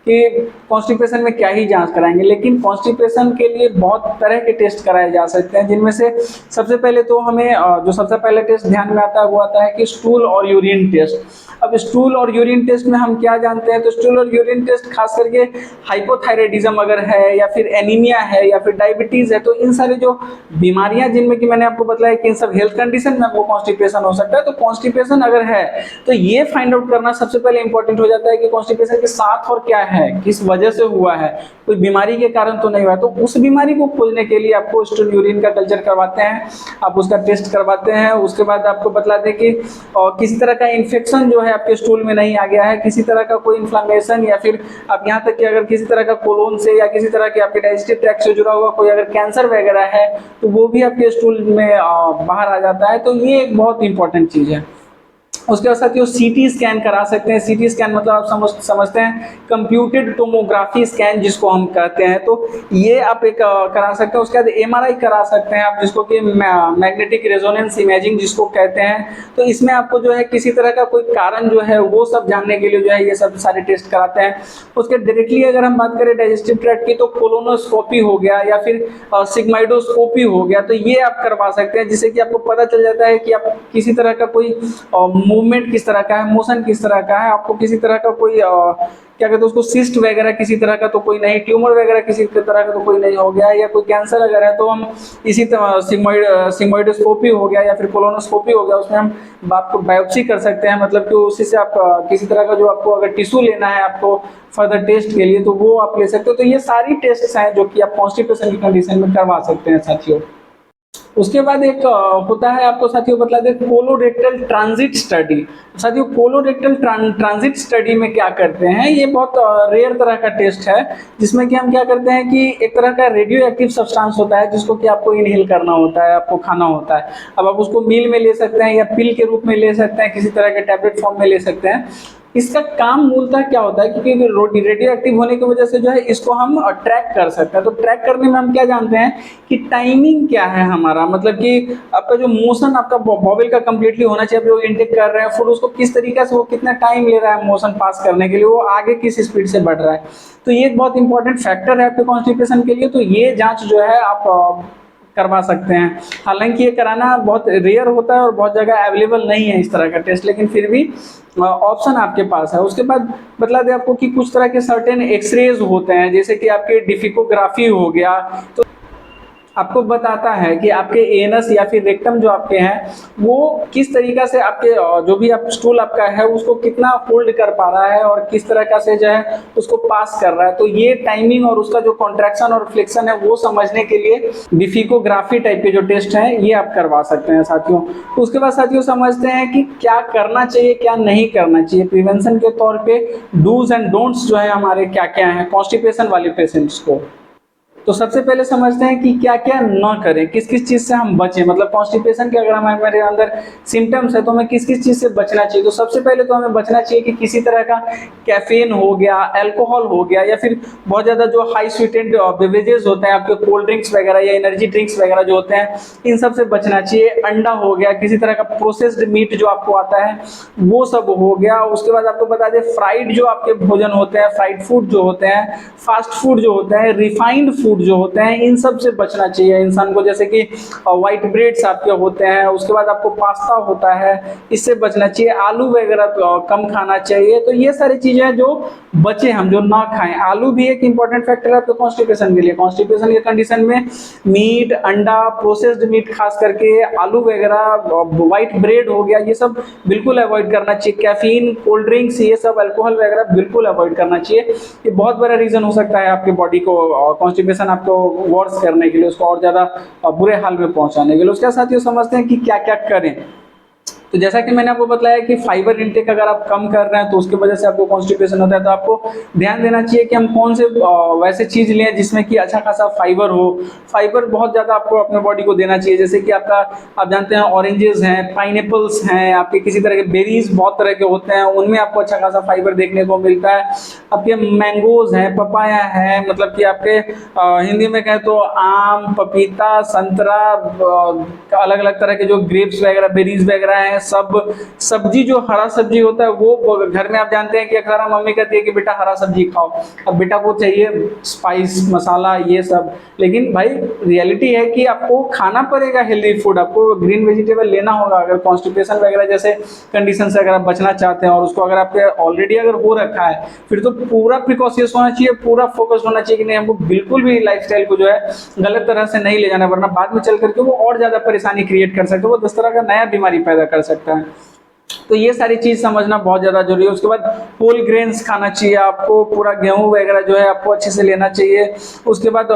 कि कॉन्स्टिपेशन में क्या ही जांच कराएंगे, लेकिन कॉन्स्टिपेशन के लिए बहुत तरह के टेस्ट कराए जा सकते हैं, जिनमें से सबसे पहले तो हमें जो सबसे पहले टेस्ट ध्यान में आता है वो आता है कि स्टूल और यूरिन टेस्ट। अब स्टूल और यूरिन टेस्ट में हम क्या जानते हैं, तो स्टूल और यूरिन टेस्ट खास करके हाइपोथायराइडिज्म अगर है या फिर एनीमिया है या फिर डायबिटीज है, तो इन सारी जो बीमारियां जिनमें कि मैंने आपको बताया कि इन सब हेल्थ कंडीशन में आपको कॉन्स्टिपेशन हो सकता है, तो कॉन्स्टिपेशन अगर है तो ये फाइंड आउट करना सबसे पहले इंपॉर्टेंट हो जाता है कि कॉन्स्टिपेशन के साथ और क्या है, किस वजह से हुआ है, कोई बीमारी के कारण तो नहीं हुआ। तो उस बीमारी को खोजने के लिए आपको स्टूल यूरिन का कल्चर करवाते हैं, आप उसका टेस्ट करवाते हैं। उसके बाद आपको बतलाते हैं कि किसी तरह का इन्फेक्शन जो है आपके स्टूल में नहीं आ गया है, किसी तरह का कोई इन्फ्लेमेशन, या फिर आप यहाँ तक कि अगर किसी तरह का कोलोन से या किसी तरह के आपके डाइजेस्टिव ट्रैक्ट से जुड़ा हुआ कोई अगर कैंसर वगैरह है तो वो भी आपके स्टूल में बाहर आ जाता है। तो ये एक बहुत इंपॉर्टेंट चीज है। उसके बाद साथियों सीटी स्कैन करा सकते हैं। सीटी स्कैन मतलब आप समझते हैं कंप्यूटेड टोमोग्राफी स्कैन जिसको हम कहते हैं, तो ये आप एक करा सकते हैं। उसके बाद एमआरआई करा सकते हैं आप, जिसको कि मैग्नेटिक रेजोनेंस इमेजिंग जिसको कहते हैं। तो इसमें आपको जो है किसी तरह का कोई कारण जो है वो सब जानने के लिए जो है ये सब सारे टेस्ट कराते हैं। उसके डायरेक्टली अगर हम बात करें डाइजेस्टिव ट्रैक्ट की, तो कोलोनोस्कोपी हो गया या फिर सिग्माइडोस्कोपी हो गया, तो ये आप करवा सकते हैं, जिससे कि आपको पता चल जाता है कि आप किसी तरह का कोई मूवमेंट किस तरह का है, मोशन किस तरह का है, आपको किसी तरह का कोई क्या कहते हैं उसको सिस्ट वगैरह किसी तरह का तो कोई नहीं, ट्यूमर वगैरह किसी तरह का तो कोई नहीं हो गया, या कोई कैंसर अगर है तो हम इसी तरह सिग्मोइडोस्कोपी हो गया या फिर कोलोनोस्कोपी हो गया, उसमें हम आपको बायोप्सी कर सकते हैं, मतलब कि उसी से आप किसी तरह का जो आपको अगर टिश्यू लेना है आपको फर्दर टेस्ट के लिए तो वो आप ले सकते हो। तो ये सारी टेस्ट हैं जो कि आप कॉन्स्टिपेशन की कंडीशन में करवा सकते हैं साथियों। उसके बाद एक होता है, आपको साथियों बतला दें, कोलोरेक्टल ट्रांजिट स्टडी। साथियों कोलोरेक्टल ट्रांजिट स्टडी में क्या करते हैं, ये बहुत रेयर तरह का टेस्ट है, जिसमें कि हम क्या करते हैं कि एक तरह का रेडियो एक्टिव सब्सटेंस होता है जिसको कि आपको इनहेल करना होता है, आपको खाना होता है। अब आप उसको मील में ले सकते हैं या पिल के रूप में ले सकते हैं, किसी तरह के टैबलेट फॉर्म में ले सकते हैं। इसका काम मूलतः क्या होता है, क्योंकि रेडियो एक्टिव होने की वजह से जो है इसको हम ट्रैक कर सकते हैं। तो ट्रैक करने में हम क्या जानते हैं कि टाइमिंग क्या है हमारा, मतलब कि आपका जो मोशन आपका बॉबल का कंप्लीटली होना चाहिए, आप जो इंटेक कर रहे हैं फूड उसको किस तरीके से वो कितना टाइम ले रहा है मोशन पास करने के लिए, वो आगे किस स्पीड से बढ़ रहा है। तो ये एक बहुत इंपॉर्टेंट फैक्टर है आपके कॉन्स्टिपेशन के लिए। तो ये जांच जो है आप करवा सकते हैं। हालांकि ये कराना बहुत रेयर होता है और बहुत जगह अवेलेबल नहीं है इस तरह का टेस्ट, लेकिन फिर भी ऑप्शन आपके पास है। उसके बाद बतला दें आपको कि कुछ तरह के सर्टेन एक्सरेज होते हैं, जैसे कि आपके डिफिकोग्राफी हो गया, तो आपको बताता है कि आपके एनस या फिर रेक्टम जो आपके हैं वो किस तरीका से आपके जो भी आप स्टूल आपका है उसको कितना होल्ड कर पा रहा है और किस तरह का से जो है उसको पास कर रहा है। तो ये टाइमिंग और उसका जो कॉन्ट्रैक्शन और फ्लेक्शन है वो समझने के लिए डिफिकोग्राफी टाइप के जो टेस्ट हैं ये आप करवा सकते हैं साथियों। तो उसके बाद साथियों समझते हैं कि क्या करना चाहिए क्या नहीं करना चाहिए प्रिवेंशन के तौर पे, डूज एंड डोंट्स जो है हमारे क्या क्या हैं कॉन्स्टिपेशन वाले पेशेंट्स को। तो सबसे पहले समझते हैं कि क्या क्या ना करें, किस किस चीज से हम बचें, मतलब कॉन्स्टिपेशन के अगर हमारे अंदर सिम्टम्स है तो हमें किस किस चीज से बचना चाहिए। तो सबसे पहले तो हमें बचना चाहिए कि किसी तरह का कैफीन हो गया, अल्कोहल हो गया, या फिर बहुत ज्यादा जो हाई स्वीटेंड बेवरेजेस होते हैं आपके कोल्ड ड्रिंक्स वगैरह या एनर्जी ड्रिंक्स वगैरह जो होते हैं इन सब से बचना चाहिए। अंडा हो गया, किसी तरह का प्रोसेस्ड मीट जो आपको आता है वो सब हो गया। उसके बाद आपको बता दें फ्राइड जो आपके भोजन होते हैं, फ्राइड फूड जो होते हैं, फास्ट फूड जो होते हैं, रिफाइंड फूड जो होते हैं, इन सब से बचना चाहिए इंसान को। जैसे कि व्हाइट ब्रेड्स आपके होते हैं, उसके बाद आपको पास्ता होता है, इससे बचना चाहिए। आलू वगैरह कम खाना चाहिए। तो ये सारी चीजें जो बचे हम जो ना खाएं। आलू भी एक इंपॉर्टेंट फैक्टर है आपके कॉन्स्टिपेशन के लिए। कॉन्स्टिपेशन के कंडीशन में मीट, अंडा, प्रोसेस्ड मीट खास करके, आलू वगैरह, व्हाइट ब्रेड हो गया, ये सब बिल्कुल अवॉइड करना चाहिए। कैफीन, कोल्ड ड्रिंक्स, ये सब अल्कोहल वगैरह बिल्कुल अवॉइड करना चाहिए। ये बहुत बड़ा रीजन हो सकता है आपके बॉडी को कॉन्स्टिपेशन आपको वर्स करने के लिए, उसको और ज्यादा बुरे हाल में पहुंचाने के लिए। उसके साथ ये समझते हैं कि क्या क्या करें। तो जैसा कि मैंने आपको बताया कि फाइबर इंटेक अगर आप कम कर रहे हैं तो उसकी वजह से आपको कॉन्स्टिपेशन होता है, तो आपको ध्यान देना चाहिए कि हम कौन से वैसे चीज लें जिसमें कि अच्छा खासा फाइबर हो। फाइबर बहुत ज्यादा आपको अपने बॉडी को देना चाहिए, जैसे कि आपका आप जानते हैं ऑरेंजेस हैं, पाइनएप्पल्स हैं, आपके किसी तरह के बेरीज बहुत तरह के होते हैं, उनमें आपको अच्छा खासा फाइबर देखने को मिलता है। आपके मैंगोज हैं, पपाया है, मतलब कि आपके हिंदी में कहें तो आम, पपीता, संतरा, अलग अलग तरह के जो ग्रेप्स वगैरह, बेरीज वगैरह हैं, सब सब्जी जो हरा सब्जी होता है वो घर में आप जानते हैं कि अक्सर मम्मी कहती है कि बेटा हरा सब्जी खाओ, अब बेटा को चाहिए स्पाइस मसाला ये सब, लेकिन भाई रियलिटी है कि आपको खाना पड़ेगा हेल्दी फूड, आपको ग्रीन वेजिटेबल लेना होगा अगर कॉन्स्टिपेशन वगैरह जैसे कंडीशन से अगर आप बचना चाहते हैं और उसको अगर आपके ऑलरेडी अगर हो रखा है, फिर तो पूरा प्रिकॉशियस होना चाहिए, पूरा फोकस होना चाहिए कि नहीं हमको बिल्कुल भी लाइफस्टाइल को जो है गलत तरह से नहीं ले जाना, वरना बाद में चल करके वो और ज्यादा परेशानी क्रिएट कर सकता है, वो 10 तरह का नया बीमारी पैदा कर सकता है। तो ये सारी चीज समझना बहुत ज्यादा जरूरी है। उसके बाद होल ग्रेन्स खाना चाहिए आपको, पूरा गेहूं वगैरह जो है आपको अच्छे से लेना चाहिए। उसके बाद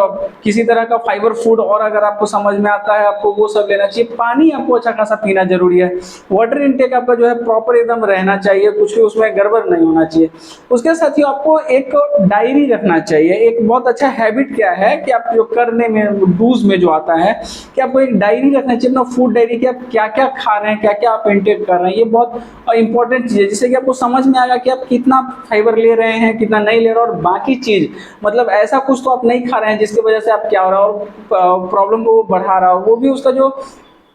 किसी तरह का फाइबर फूड और अगर आपको समझ में आता है आपको वो सब लेना चाहिए। पानी आपको अच्छा खासा पीना जरूरी है। वाटर इनटेक आपका जो है प्रॉपर एकदम रहना चाहिए, कुछ भी उसमें गड़बड़ नहीं होना चाहिए। उसके साथ ही आपको एक डायरी रखना चाहिए। एक बहुत अच्छा हैबिट क्या है कि आप जो करने में डूज में जो आता है कि आपको एक डायरी रखना चाहिए, अपना फूड डायरी, कि आप क्या क्या खा रहे हैं, क्या क्या आप इनटेक कर रहे हैं। ये बहुत इंपॉर्टेंट चीज है जिससे कि आपको समझ में आएगा कि आप कितना फाइबर ले रहे हैं, कितना नहीं ले रहे, और बाकी चीज मतलब ऐसा कुछ तो आप नहीं खा रहे हैं जिसकी वजह से आप क्या हो रहा हो और प्रॉब्लम को वो बढ़ा रहा हो, वो भी उसका जो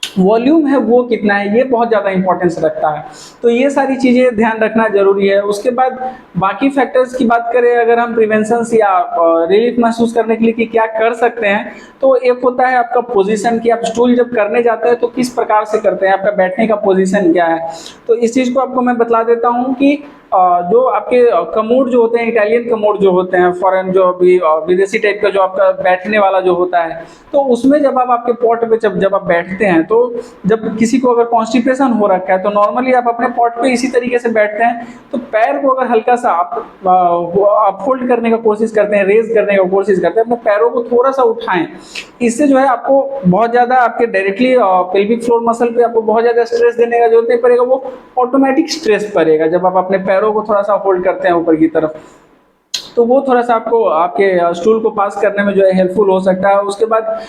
वॉल्यूम है वो कितना है, ये बहुत ज़्यादा इंपॉर्टेंस रखता है। तो ये सारी चीज़ें ध्यान रखना जरूरी है। उसके बाद बाकी फैक्टर्स की बात करें अगर हम प्रिवेंशन या रिलीफ महसूस करने के लिए कि क्या कर सकते हैं, तो एक होता है आपका पोजीशन, कि आप स्टूल जब करने जाते हैं तो किस प्रकार से करते हैं, आपका बैठने का पोजीशन क्या है। तो इस चीज़ को आपको मैं बतला देता हूँ कि जो आपके कमोड जो होते हैं, इटालियन कमोड जो होते हैं, फॉरेन जो अभी विदेशी टाइप का जो आपका बैठने वाला जो होता है, तो उसमें जब आप आपके पॉट पे जब आप बैठते हैं, तो जब किसी को अगर कॉन्स्टिपेशन हो रखा है तो नॉर्मली आप अपने पॉट पे इसी तरीके से बैठते हैं, तो पैर को अगर हल्का सा आप फोल्ड करने का कोशिश करते हैं, रेज करने का कोशिश करते हैं, अपने पैरों को थोड़ा सा उठाएं। इससे जो है आपको बहुत ज्यादा आपके डायरेक्टली पेल्विक फ्लोर मसल पे आपको बहुत ज्यादा स्ट्रेस देने का जरूरत नहीं पड़ेगा, वो ऑटोमेटिक स्ट्रेस पड़ेगा जब आप अपने पैरों को थोड़ा सा होल्ड करते हैं ऊपर की तरफ, तो वो थोड़ा सा आपको आपके स्टूल को पास करने में जो है हेल्पफुल हो सकता है। उसके बाद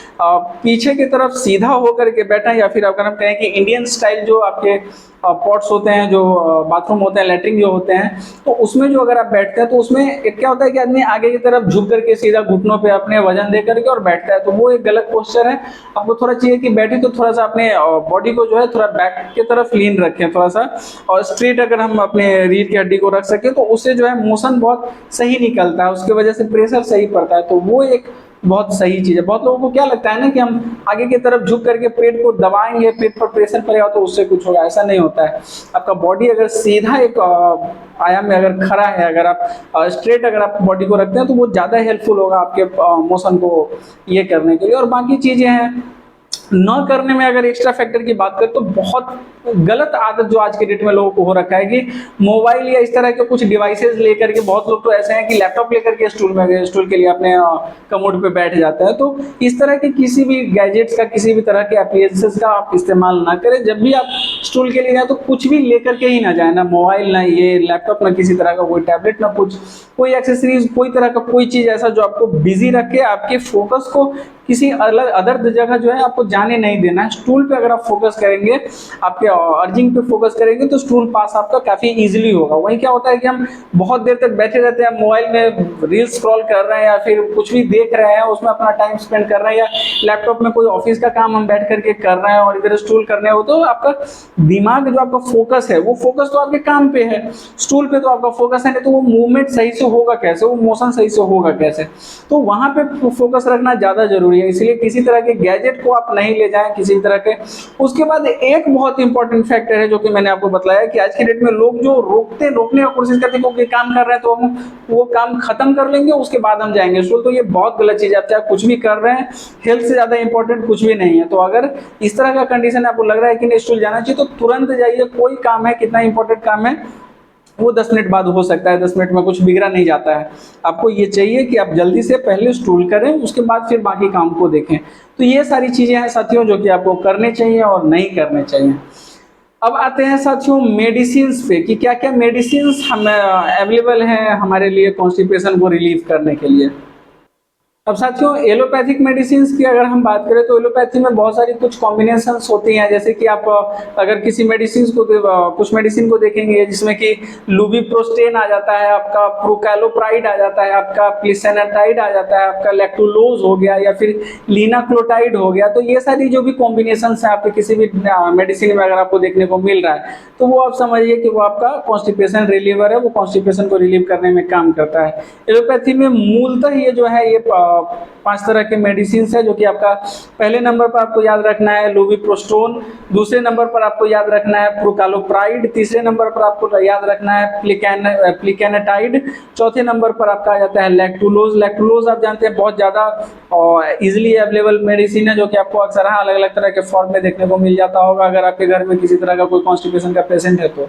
पीछे की तरफ सीधा होकर के बैठा, या फिर अगर हम कहें कि इंडियन स्टाइल जो आपके पॉट्स होते हैं, जो बाथरूम होते हैं, लेटरिन जो होते हैं, तो उसमें जो अगर आप बैठते हैं तो उसमें एक क्या होता है कि आदमी आगे की तरफ झुक करके सीधा घुटनों पे अपने वजन दे करके और बैठता है, तो वो एक गलत पोस्चर है। आपको थोड़ा चाहिए कि बैठे तो थोड़ा सा अपने बॉडी को जो है थोड़ा बैक की तरफ लीन रखें थोड़ा सा, और स्ट्रेट अगर हम अपने रीढ़ की हड्डी को रख सके तो उससे जो है मोशन बहुत सही निकलता है, उसकी वजह से प्रेशर सही पड़ता है, तो वो एक बहुत सही चीज है। बहुत लोगों को क्या लगता है ना कि हम आगे की तरफ झुक करके पेट को दबाएंगे, पेट पर प्रेशर पड़ेगा तो उससे कुछ होगा, ऐसा नहीं होता है। आपका बॉडी अगर सीधा एक आयाम में अगर खड़ा है, अगर आप स्ट्रेट अगर आप बॉडी को रखते हैं तो वो ज्यादा हेल्पफुल होगा आपके मोशन को ये करने के लिए। और बाकी चीजें हैं न करने में, अगर एक्स्ट्रा फैक्टर की बात करें तो बहुत गलत आदत जो आज के डेट में लोगों को हो रखा है कि मोबाइल या इस तरह के कुछ डिवाइसेस लेकर के, बहुत लोग तो ऐसे हैं कि लैपटॉप लेकर के स्टूल के लिए अपने कमोड पे बैठ जाते हैं। तो इस तरह के किसी भी गैजेट्स का, किसी भी तरह के एप्लीकेशंस का आप इस्तेमाल ना करें। जब भी आप स्टूल के लिए जाए तो कुछ भी लेकर के ही ना जाए, ना मोबाइल, ना ये लैपटॉप, ना किसी तरह का कोई टैबलेट, ना कुछ कोई एक्सेसरीज, कोई तरह का कोई चीज ऐसा जो आपको बिजी रखे, आपके फोकस को किसी अलग अदर जगह जो है आपको जाने नहीं देना है। स्टूल पे अगर आप फोकस करेंगे, आपके अर्जिंग पे फोकस करेंगे, तो स्टूल पास आपका काफी इजीली होगा। वही क्या होता है कि हम बहुत देर तक बैठे रहते हैं, मोबाइल में रील स्क्रॉल कर रहे हैं या फिर कुछ भी देख रहे हैं, उसमें अपना टाइम स्पेंड कर रहे हैं, या लैपटॉप में कोई ऑफिस का काम हम बैठ करके कर रहे हैं और इधर स्टूल करने हो, तो आपका दिमाग जो आपका फोकस है वो फोकस तो आपके काम पे है, स्टूल पे तो आपका फोकस है नहीं, तो वो मूवमेंट सही से होगा कैसे, वो मोशन सही से होगा कैसे, तो वहां पे फोकस रखना ज्यादा जरूरी है। इसलिए किसी तरह के गैजेट को आप नहीं ले जाएं किसी तरह के। उसके बाद एक बहुत इंपॉर्टेंट फैक्टर है जो कि मैंने आपको बताया कि आज की डेट में लोग जो रोकने का कोशिश करते हैं कि काम कर रहे हैं तो हम वो काम खत्म कर लेंगे उसके बाद हम जाएंगे स्टूल, तो ये बहुत गलत चीज है। आप चाहे कुछ भी कर रहे हैं, हेल्थ से ज्यादा इंपॉर्टेंट कुछ भी नहीं है। तो अगर इस तरह का कंडीशन आपको लग रहा है कि नहीं स्टूल जाना चाहिए, तो तुरंत जाइए। कोई काम है, कितना इंपॉर्टेंट काम है, वो 10 मिनट बाद हो सकता है, 10 मिनट में कुछ बिगड़ा नहीं जाता है। आपको ये चाहिए कि आप जल्दी से पहले स्टूल करें, उसके बाद फिर बाकी काम को देखें। तो ये सारी चीजें हैं साथियों जो कि आपको करने चाहिए और नहीं करने चाहिए। अब आते हैं साथियों मेडिसिन पे कि क्या क्या मेडिसिन हमें अवेलेबल हैं हमारे लिए कॉन्स्टिपेशन को रिलीव करने के लिए। अब साथियों एलोपैथिक मेडिसिन की अगर हम बात करें तो एलोपैथी में बहुत सारी कुछ कॉम्बिनेशंस होती हैं, जैसे कि आप अगर किसी मेडिसिन को कुछ मेडिसिन को देखेंगे जिसमें कि लुबिप्रोस्टेन आ जाता है, आपका प्रोकैलोप्राइड आ जाता है, आपका प्लिसेनाटाइड आ जाता है, आपका लैक्टुलोज हो गया या फिर लीनाक्लोटाइड हो गया। तो ये सारी जो भी कॉम्बिनेशन है आपके किसी भी मेडिसिन में अगर आपको देखने को मिल रहा है तो वो आप समझिए कि वो आपका कॉन्स्टिपेशन रिलीवर है, वो कॉन्स्टिपेशन को रिलीव करने में काम करता है। एलोपैथी में मूलतः ये जो है ये 5 तरह के मेडिसिन है, जो कि आपका पहले नंबर पर आपको याद रखना है लुबिप्रोस्टोन, दूसरे नंबर पर आपको याद रखना है प्रोकालोप्राइड, तीसरे नंबर पर आपको याद रखना है प्लिकेनेटाइड, चौथे नंबर पर आपका आ जाता है लैक्टुलोज। लैक्टुलोज आप जानते हैं बहुत ज़्यादा इजिली अवेलेबल मेडिसिन है, जो कि आपको अक्सर अलग अलग तरह के फॉर्म में देखने को मिल जाता होगा अगर आपके घर में किसी तरह का कोई कॉन्स्टिपेशन का पेशेंट है तो।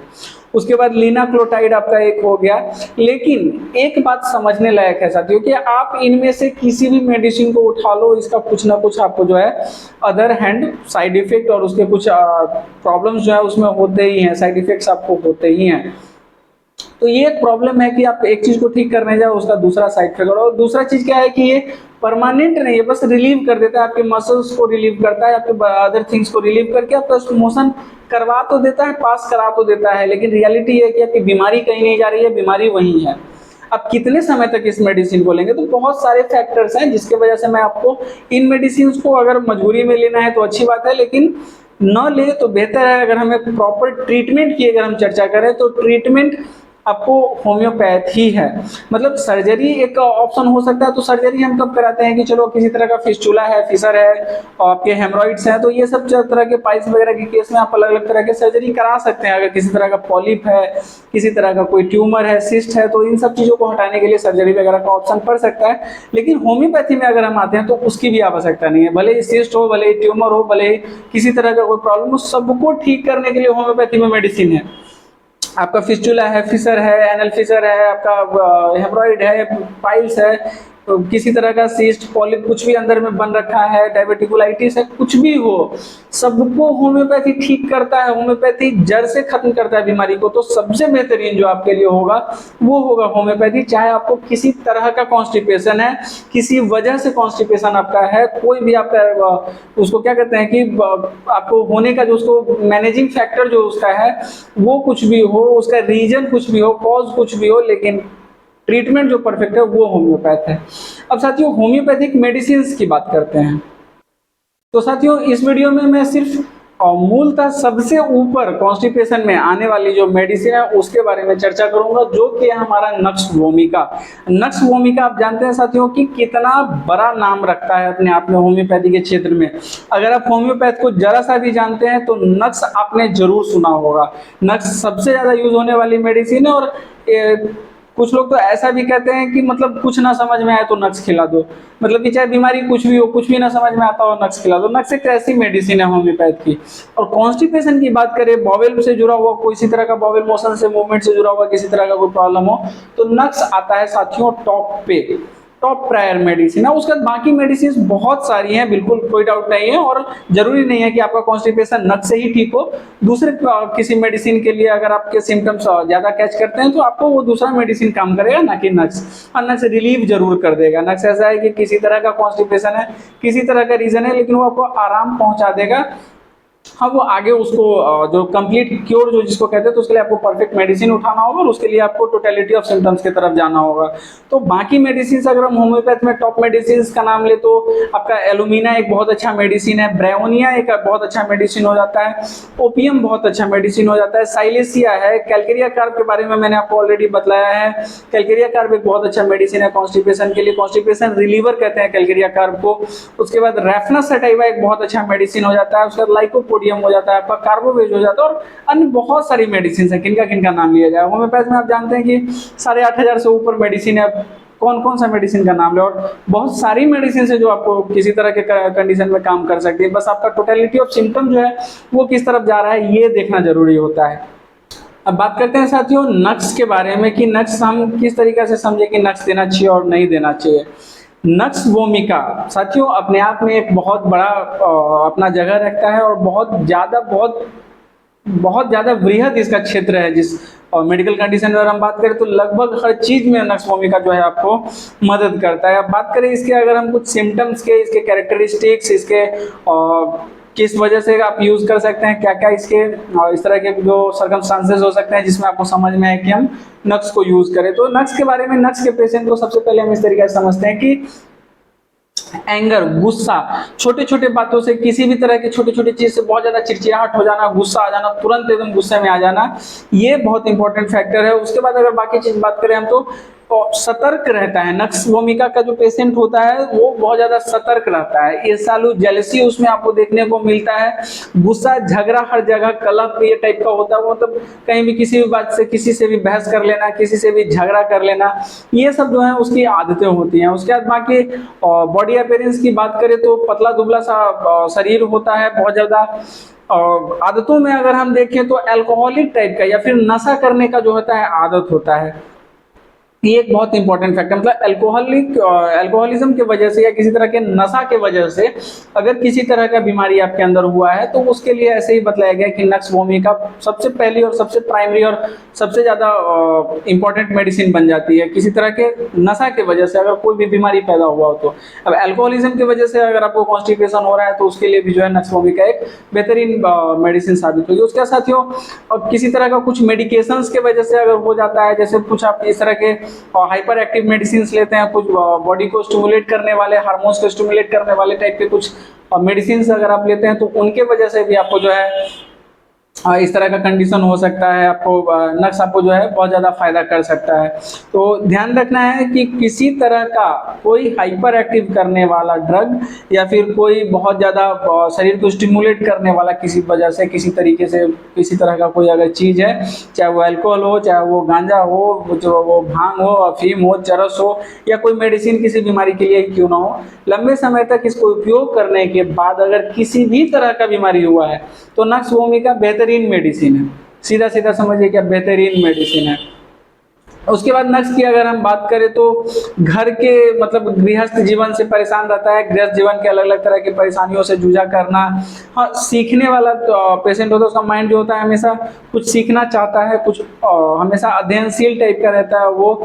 उसके बाद लीनाक्लोटाइड आपका एक हो गया। लेकिन एक बात समझने लायक है साथियों कि आप इनमें से किसी भी मेडिसिन को उठा लो, इसका कुछ ना कुछ आपको जो है अदर हैंड साइड इफेक्ट और उसके कुछ प्रॉब्लम्स जो है उसमें होते ही हैं, साइड इफेक्ट्स आपको होते ही हैं। तो ये एक प्रॉब्लम है कि आप एक चीज को ठीक करने जाओ उसका दूसरा साइड इफेक्ट। और दूसरा चीज क्या है कि ये परमानेंट नहीं है, बस रिलीव कर देता है, आपके मसल्स को रिलीव करता है, आपके अदर थिंग्स को रिलीव करके आपका मोशन करवा तो देता है, पास करा तो देता है, लेकिन रियलिटी है कि आपकी बीमारी कहीं नहीं जा रही है, बीमारी वही है। अब कितने समय तक इस मेडिसिन को लेंगे, तो बहुत सारे फैक्टर्स हैं जिसके वजह से मैं आपको इन मेडिसिन को अगर मजबूरी में लेना है तो अच्छी बात है, लेकिन न ले तो बेहतर है। अगर हमें प्रॉपर ट्रीटमेंट की अगर हम चर्चा करें तो ट्रीटमेंट आपको होम्योपैथी है। मतलब सर्जरी एक ऑप्शन हो सकता है, तो सर्जरी हम कब कराते हैं कि चलो किसी तरह का फिस्टुला है, फिशर है और आपके हेमरॉइड्स हैं, तो ये सब तरह के पाइल्स वगैरह के केस में आप अलग अलग तरह के सर्जरी करा सकते हैं। अगर किसी तरह का पॉलिप है, किसी तरह का कोई ट्यूमर है, सिस्ट है, तो इन सब चीज़ों को हटाने के लिए सर्जरी वगैरह का ऑप्शन पड़ सकता है। लेकिन होम्योपैथी में अगर हम आते हैं तो उसकी भी आवश्यकता नहीं है। भले ही सिस्ट हो, भले ही ट्यूमर हो, भले ही किसी तरह का कोई प्रॉब्लम हो, सबको ठीक करने के लिए होम्योपैथी में मेडिसिन है। आपका फिस्टुला है, फिशर है, एनल फिशर है, आपका हेमरॉइड है, पाइल्स है, तो किसी तरह का सिस्ट, पॉलिप कुछ भी अंदर में बन रखा है, डायबिटिकुलाइटिस है, कुछ भी हो, सबको होम्योपैथी ठीक करता है। होम्योपैथी जड़ से खत्म करता है बीमारी को। तो सबसे बेहतरीन जो आपके लिए होगा वो होगा होम्योपैथी। चाहे आपको किसी तरह का कॉन्स्टिपेशन है, किसी वजह से कॉन्स्टिपेशन आपका है, कोई भी आपका उसको क्या कहते हैं कि आपको होने का जो उसको मैनेजिंग फैक्टर जो उसका है वो कुछ भी हो, उसका रीजन कुछ भी हो, कॉज कुछ भी हो, लेकिन ट्रीटमेंट जो परफेक्ट है वो होम्योपैथ है। अब साथियों होम्योपैथिक मेडिसिन की बात करते हैं। तो साथियों इस वीडियो में मैं सिर्फ मूलतः सबसे ऊपर कॉन्स्टिपेशन में आने वाली जो मेडिसिन है उसके बारे में चर्चा करूंगा, जो कि है हमारा नक्स वोमिका। नक्स वोमिका आप जानते हैं साथियों कि कितना बड़ा नाम रखता है अपने आप में होम्योपैथी के क्षेत्र में। अगर आप होम्योपैथ को जरा सा भी जानते हैं तो नक्स आपने जरूर सुना होगा। नक्स सबसे ज्यादा यूज होने वाली मेडिसिन है। और कुछ लोग तो ऐसा भी कहते हैं कि मतलब कुछ ना समझ में आए तो नक्स खिला दो, मतलब कि चाहे बीमारी कुछ भी हो, कुछ भी ना समझ में आता हो, नक्स खिला दो। नक्स एक ऐसी मेडिसिन है होम्योपैथ की। और कॉन्स्टिपेशन की बात करें, बॉवेल से जुड़ा हुआ किसी तरह का, बॉवेल मोशन से, मूवमेंट से जुड़ा हुआ किसी तरह का कोई प्रॉब्लम हो, तो नक्स आता है साथियों टॉप पे, टॉप प्रायर मेडिसिन है। उसके बाद बाकी मेडिसिन बहुत सारी हैं, बिल्कुल कोई डाउट नहीं है। और जरूरी नहीं है कि आपका कॉन्स्टिपेशन नक्स से ही ठीक हो। दूसरे किसी मेडिसिन के लिए अगर आपके सिम्टम्स ज्यादा कैच करते हैं तो आपको वो दूसरा मेडिसिन काम करेगा, ना कि नक्स। और नक्स रिलीव जरूर कर देगा। नक्स ऐसा है कि किसी तरह का कॉन्स्टिपेशन है, किसी तरह का रीजन है, लेकिन वो आपको आराम पहुंचा देगा। हाँ, वो आगे उसको जो कंप्लीट क्योर जो जिसको कहते हैं, तो उसके लिए आपको परफेक्ट मेडिसिन उठाना होगा और उसके लिए आपको टोटलिटी ऑफ सिम्टम्स की तरफ जाना होगा। तो बाकी मेडिसिन अगर हम होम्योपैथ में टॉप मेडिसिन का नाम ले तो आपका एलुमिना एक बहुत अच्छा मेडिसिन है, ब्रेओनिया एक बहुत अच्छा मेडिसिन हो जाता है, ओपियम बहुत अच्छा मेडिसिन हो जाता है, साइलेसिया है, कैलकेरिया कार्ब के बारे में मैंने आपको ऑलरेडी बताया है। कैलकेरिया कार्ब एक बहुत अच्छा मेडिसिन है कॉन्स्टिपेशन के लिए, कॉन्स्टिपेशन रिलीवर कहते हैं कैलकेरिया कार्ब को। उसके बाद रेफना सटाइवा एक बहुत अच्छा मेडिसिन हो जाता है। उसके बाद लाइकोपोडियम हो जाता है, आपका कार्बोवेज हो जाता है, और अन्य बहुत सारी मेडिसिन है। किनका किनका नाम लिया जाए, होम्योपैथ में आप जानते हैं कि 8,500 से ऊपर मेडिसिन है। कौन कौन सा मेडिसिन का नाम ले, और बहुत सारी मेडिसिन है जो आपको किसी तरह के कंडीशन में काम कर सकती है। बस आपका टोटलिटी ऑफ सिम्टम जो है वो किस तरफ जा रहा है ये देखना जरूरी होता है। अब बात करते हैं साथियों नक्स के बारे में कि नक्स हम किस तरीके से समझे कि नक्स देना चाहिए और नहीं देना चाहिए। नक्स वोमिका साथियों अपने आप में एक बहुत बड़ा अपना जगह रखता है और बहुत ज्यादा बहुत बहुत ज़्यादा वृहद इसका क्षेत्र है। जिस और मेडिकल कंडीशन में अगर हम बात करें तो लगभग हर चीज़ में नक्स भूमिका जो है आपको मदद करता है। अब बात करें इसके, अगर हम कुछ सिम्टम्स के, इसके कैरेक्टरिस्टिक्स, इसके किस वजह से आप यूज़ कर सकते हैं, क्या क्या इसके इस तरह के जो सर्कमस्टांसेस हो सकते हैं जिसमें आपको समझ में आए कि हम नक्स को यूज़ करें। तो नक्स के बारे में, नक्स के पेशेंट को सबसे पहले हम इस तरीके से समझते हैं कि एंगर, गुस्सा, छोटे छोटे बातों से, किसी भी तरह की छोटी छोटी चीज से बहुत ज्यादा चिड़चिड़ाहट हो जाना, गुस्सा आ जाना, तुरंत एकदम गुस्से में आ जाना, ये बहुत इंपॉर्टेंट फैक्टर है। उसके बाद अगर बाकी चीज बात करें हम तो सतर्क रहता है। नक्स भूमिका का जो पेशेंट होता है वो बहुत ज्यादा सतर्क रहता है। ईर्ष्यालु, जेलसी उसमें आपको देखने को मिलता है। गुस्सा, झगड़ा हर जगह, कलह ये टाइप का होता है। मतलब कहीं भी किसी भी बात से किसी से भी बहस कर लेना, किसी से भी झगड़ा कर लेना, ये सब जो है उसकी आदतें होती हैं। उसके बाद बाकी बॉडी अपीयरेंस की बात करें तो पतला दुबला सा शरीर होता है बहुत ज्यादा। और आदतों में अगर हम देखें तो अल्कोहलिक टाइप का या फिर नशा करने का जो होता है आदत होता है। ये एक बहुत इंपॉर्टेंट फैक्टर, मतलब अल्कोहलिज्म की वजह से या किसी तरह के नशा के वजह से अगर किसी तरह का बीमारी आपके अंदर हुआ है तो उसके लिए ऐसे ही बताया गया कि नक्स भूमिका सबसे पहली और सबसे प्राइमरी और सबसे ज्यादा इंपॉर्टेंट मेडिसिन बन जाती है किसी तरह के नशा के वजह से, अगर कोई भी बीमारी पैदा हुआ हो तो। अब अल्कोहलिज्म की वजह से अगर आपको कॉन्स्टिपेशन हो रहा है तो उसके लिए भी जो है नक्स भूमिका एक बेहतरीन मेडिसिन साबित होगी। उसके साथियों किसी तरह का कुछ मेडिकेशंस के वजह से अगर हो जाता है, जैसे कुछ आप इस तरह के हाइपर एक्टिव मेडिसिन लेते हैं, कुछ बॉडी को स्टिमुलेट करने वाले, हार्मोन्स को स्टिमुलेट करने वाले टाइप के कुछ मेडिसिन अगर आप लेते हैं तो उनके वजह से भी आपको जो है इस तरह का कंडीशन हो सकता है। आपको नक्स आपको जो है बहुत ज़्यादा फायदा कर सकता है। तो ध्यान रखना है कि किसी तरह का कोई हाइपर एक्टिव करने वाला ड्रग या फिर कोई बहुत ज़्यादा शरीर को स्टिमुलेट करने वाला किसी वजह से, किसी तरीके से, किसी तरह का कोई अगर चीज़ है, चाहे वो अल्कोहल हो, चाहे वो गांजा हो, जो वो भांग हो, अफीम हो, चरस हो, या कोई मेडिसिन किसी बीमारी के लिए क्यों ना हो, लंबे समय तक इसको उपयोग करने के बाद अगर किसी भी तरह का बीमारी हुआ है तो नक्स भूमिका बेहतरीन मेडिसिन है। सीधा सीधा समझिए क्या बेहतरीन मेडिसिन है। उसके बाद नक्स की अगर हम बात करें तो घर के, मतलब गृहस्थ जीवन से परेशान रहता है, गृहस्थ जीवन के अलग अलग तरह की परेशानियों से जूझा करना। हाँ, सीखने वाला पेशेंट होता है, उसका माइंड जो होता है हमेशा कुछ सीखना चाहता है, कुछ हमेशा अध्ययनशील टाइप का रहता है वो।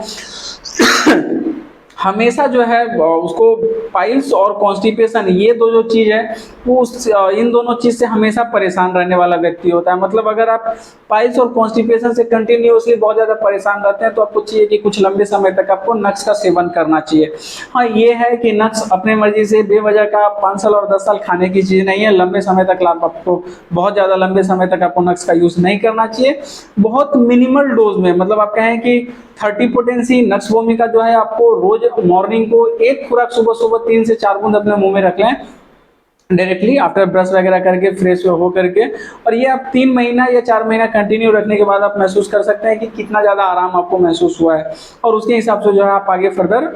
हमेशा जो है उसको पाइल्स और कॉन्स्टिपेशन, ये दो जो चीज़ है वो इन दोनों चीज़ से हमेशा परेशान रहने वाला व्यक्ति होता है। मतलब अगर आप पाइल्स और कॉन्स्टिपेशन से कंटिन्यूअसली बहुत ज़्यादा परेशान रहते हैं तो आपको चाहिए कि कुछ लंबे समय तक आपको नक्स का सेवन करना चाहिए। हाँ, ये है कि नक्स अपने मर्जी से बेवजह का 5 साल और 10 साल खाने की चीज़ नहीं है। लंबे समय तक आपको, बहुत ज़्यादा लंबे समय तक आपको नक्स का यूज़ नहीं करना चाहिए। बहुत मिनिमल डोज में, मतलब आप कहें कि 30 पोटेंसी नक्स भूमिका जो है आपको रोज मॉर्निंग को एक खुराक सुबह सुबह 3 से 4 बूंद अपने मुंह में रख लें डायरेक्टली आफ्टर ब्रश वगैरह करके, फ्रेश हो करके। और ये आप 3 महीना या 4 महीना कंटिन्यू रखने के बाद आप महसूस कर सकते हैं कि कितना ज़्यादा आराम आपको महसूस हुआ है, और उसके हिसाब से जो है आप आगे फर्दर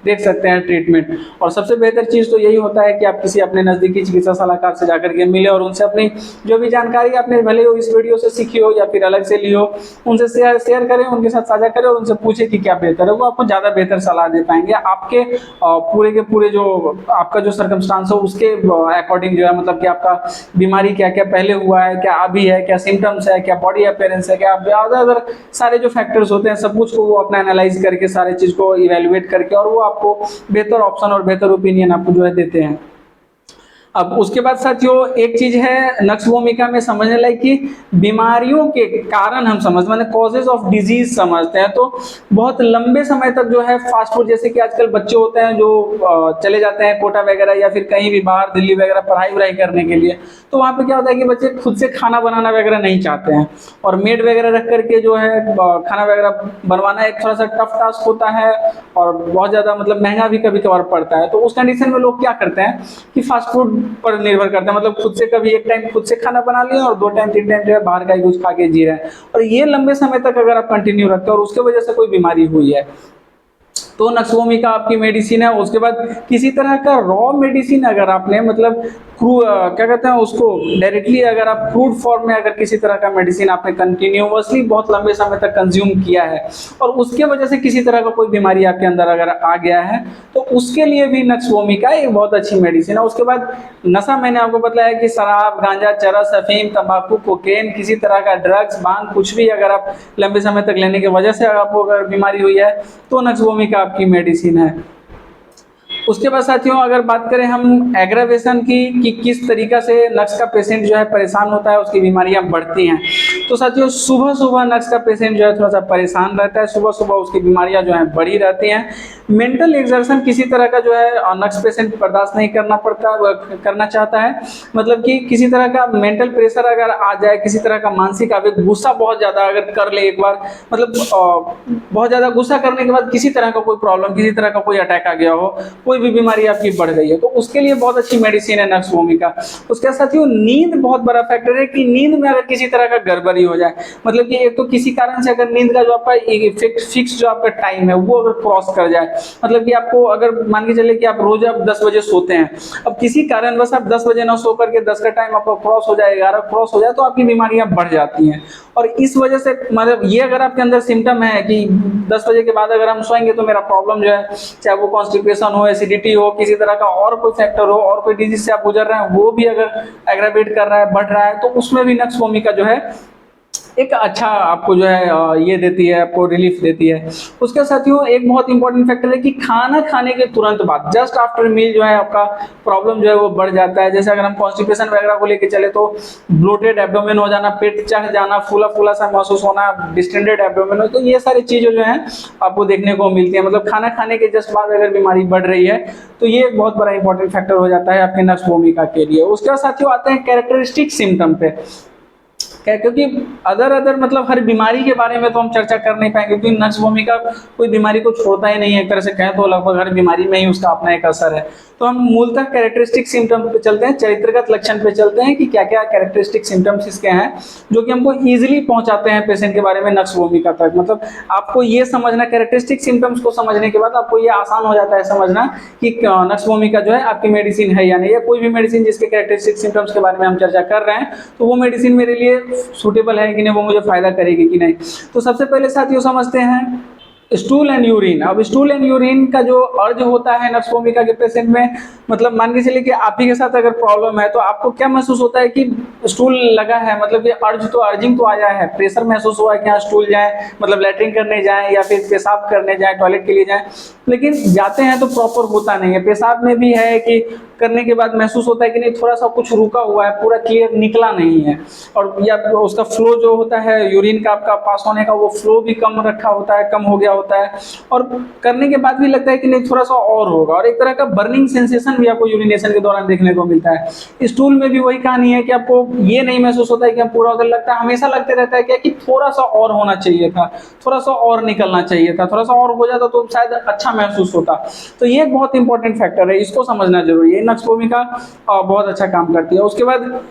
देख सकते हैं ट्रीटमेंट। और सबसे बेहतर चीज़ तो यही होता है कि आप किसी अपने नज़दीकी चिकित्सा सलाहकार से जाकर के मिले और उनसे अपनी जो भी जानकारी आपने भले हो इस वीडियो से सीखी हो या फिर अलग से ली हो, उनसे शेयर करें, उनके साथ साझा करें और उनसे पूछे कि क्या बेहतर है। वो आपको ज़्यादा बेहतर सलाह दे पाएंगे आपके पूरे के पूरे जो आपका जो सर्कमस्टांस हो उसके अकॉर्डिंग जो है, मतलब कि आपका बीमारी क्या क्या पहले हुआ है, क्या अभी है, क्या सिम्टम्स है, क्या बॉडी अपीयरेंस है, क्या अदर सारे जो फैक्टर्स होते हैं सब कुछ को वो अपना एनालाइज करके सारे चीज को इवेल्युएट करके और वो आपको बेहतर ऑप्शन और बेहतर ओपिनियन आपको जो है देते हैं। अब उसके बाद साथियों एक चीज है नक्स भूमिका में समझने लायक कि बीमारियों के कारण हम माने कॉजेज ऑफ डिजीज समझते हैं। तो बहुत लंबे समय तक जो है फास्ट फूड, जैसे कि आजकल बच्चे होते हैं जो चले जाते हैं कोटा वगैरह या फिर कहीं भी बाहर दिल्ली वगैरह पढ़ाई वढ़ाई करने के लिए, तो वहाँ पे क्या होता है कि बच्चे खुद से खाना बनाना वगैरह नहीं चाहते हैं और मेड वगैरह रख करके जो है खाना वगैरह बनवाना एक थोड़ा सा टफ टास्क होता है और बहुत ज़्यादा मतलब महंगा भी कभी कभार पड़ता है। तो उस कंडीशन में लोग क्या करते हैं कि फास्ट फूड पर निर्भर करते हैं, मतलब खुद से कभी एक टाइम खुद से खाना बना लिया और 2 टाइम 3 टाइम जो है बाहर का ही कुछ खा के जी रहे हैं। और ये लंबे समय तक अगर आप कंटिन्यू रखते हैं और उसके वजह से कोई बीमारी हुई है तो नक्सवोमिका आपकी मेडिसिन है। उसके बाद किसी तरह का रॉ मेडिसिन अगर आपने मतलब क्या कहते हैं उसको डायरेक्टली अगर आप क्रूड फॉर्म में अगर किसी तरह का मेडिसिन आपने कंटिन्यूअसली बहुत लंबे समय तक कंज्यूम किया है और उसके वजह से किसी तरह का कोई बीमारी आपके अंदर अगर आ गया है तो उसके लिए भी नक्सवोमिका एक बहुत अच्छी मेडिसिन है। उसके बाद नशा मैंने आपको बताया कि शराब, गांजा, चरस, अफीम, तंबाकू, कोकेन, किसी तरह का ड्रग्स, भांग, कुछ भी अगर आप लंबे समय तक लेने की वजह से आपको अगर बीमारी हुई है तो नक्सवोमिका आपकी मेडिसिन है। उसके बाद साथियों अगर बात करें हम एग्रावेशन की कि किस तरीका से नक्स का पेशेंट जो है परेशान होता है, उसकी बीमारियां बढ़ती हैं, तो साथियों सुबह सुबह नक्स का पेशेंट जो है थोड़ा सा परेशान रहता है, सुबह सुबह उसकी बीमारियां जो है बढ़ी रहती हैं। मेंटल एक्सर्शन किसी तरह का जो है नक्स पेशेंट बर्दाश्त नहीं करना चाहता है, मतलब कि किसी तरह का मेंटल प्रेशर अगर आ जाए, किसी तरह का मानसिक आवेग, गुस्सा बहुत ज़्यादा अगर कर ले एक बार, मतलब बहुत ज़्यादा गुस्सा करने के बाद किसी तरह का कोई प्रॉब्लम, किसी तरह का कोई अटैक आ गया हो, कोई भी बीमारी आपकी बढ़ गई है, तो उसके लिए बहुत अच्छी मेडिसिन है नक्सवोमिका। उसके साथियों नींद बहुत बड़ा फैक्टर है कि नींद में अगर किसी तरह का गड़बड़ी हो जाए, मतलब कि एक तो किसी कारण से अगर नींद का जो आपका फिक्स जो आपका टाइम है वो अगर क्रॉस कर जाए, मतलब कि आपको अगर मान के चले कि आप रोज आप 10 बजे सोते हैं, अब किसी कारणवश आप 10 बजे ना सो करके 10 का टाइम आपका क्रॉस हो जाए, 11 क्रॉस हो जाए, तो आपकी बीमारियां बढ़ जाती हैं। और इस वजह से मतलब ये अगर आपके अंदर सिम्टम है कि 10 बजे के बाद अगर हम सोएंगे तो मेरा प्रॉब्लम जो है, चाहे वो कॉन्स्टिपेशन हो, एसिडिटी हो, किसी तरह का और कोई फैक्टर हो, और कोई डिजीज से आप गुजर रहे हैं, वो भी अगर एग्रावेट कर रहा है, बढ़ रहा है, तो उसमें भी नक्सवोमिका जो है एक अच्छा आपको जो है ये देती है, आपको रिलीफ देती है। उसके साथियों एक बहुत इंपॉर्टेंट फैक्टर है कि खाना खाने के तुरंत बाद, जस्ट आफ्टर मील जो है आपका प्रॉब्लम जो है वो बढ़ जाता है। जैसे अगर हम कॉन्स्टिपेशन वगैरह को लेके चले तो ब्लोटेड एब्डोमेन हो जाना, पेट चढ़ जाना, फूला फूला सा महसूस होना, डिस्टेंडेड एब्डोमेन हो, तो ये सारी चीजें जो है आपको देखने को मिलती है। मतलब खाना खाने के जस्ट बाद अगर बीमारी बढ़ रही है तो ये एक बहुत बड़ा इंपॉर्टेंट फैक्टर हो जाता है आपके नक्सवोमिका के लिए। उसके बाद साथियों आते हैं कैरेक्टरिस्टिक सिम्टम पे, क्योंकि अदर मतलब हर बीमारी के बारे में तो हम चर्चा कर नहीं पाएंगे, क्योंकि नक्सवोमिका कोई बीमारी को छोड़ता ही नहीं है, एक तरह से कहें तो लगभग हर बीमारी में ही उसका अपना एक असर है। तो हम मूलतः कैरेक्टरिस्टिक सिम्टम पे चलते हैं, चरित्रगत लक्षण पे चलते हैं कि क्या क्या कैरेक्टरिस्टिक सिम्टम्स इसके हैं जो कि हमको इजीली पहुंचाते हैं पेशेंट के बारे में नक्सवोमिका तक। मतलब आपको ये समझना, कैरेक्टरिस्टिक सिम्टम्स को समझने के बाद आपको ये आसान हो जाता है समझना कि नक्सवोमिका जो है आपकी मेडिसिन है या नहीं, या कोई भी मेडिसिन जिसके कैरेक्टरिस्टिक सिम्टम्स के बारे में हम चर्चा कर रहे हैं तो वो मेडिसिन मेरे लिए सूटेबल है कि नहीं, वो मुझे फायदा करेगी कि नहीं। तो सबसे पहले साथियों समझते हैं स्टूल एंड यूरिन। अब स्टूल एंड यूरिन का जो अर्ज होता है नक्सवोमिका के पेशेंट में, मतलब मान के चलिए कि आप ही के साथ अगर प्रॉब्लम है तो आपको क्या महसूस होता है कि स्टूल लगा है, मतलब ये अर्ज तो अर्जिंग तो आया है, प्रेशर महसूस हुआ है कि हाँ स्टूल जाए, मतलब लैट्रिन करने जाए या फिर पेशाब करने जाए, टॉयलेट के लिए जाए, लेकिन जाते हैं तो प्रॉपर होता नहीं है। पेशाब में भी है कि करने के बाद महसूस होता है कि नहीं थोड़ा सा कुछ रुका हुआ है, पूरा क्लियर निकला नहीं है, और या उसका फ्लो जो होता है यूरिन का आपका पास होने का वो फ्लो भी कम रखा होता है, कम हो गया होता है, और करने के बाद भी लगता है कि नहीं थोड़ा सा और होगा, और एक तरह का बर्निंग सेंसेशन भी आपको यूरिनेशन के दौरान देखने को मिलता है। स्टूल में भी वही कहानी है कि आपको ये नहीं महसूस होता है कि हम पूरा उधर, लगता है हमेशा लगते रहता है कि थोड़ा सा और होना चाहिए था, थोड़ा सा और निकलना चाहिए था, थोड़ा सा और हो जाता तो शायद अच्छा महसूस होता। तो ये एक बहुत इंपॉर्टेंट फैक्टर है, इसको समझना जरूरी है। नक्सवोमिका बहुत अच्छा काम करती है। उसके बाद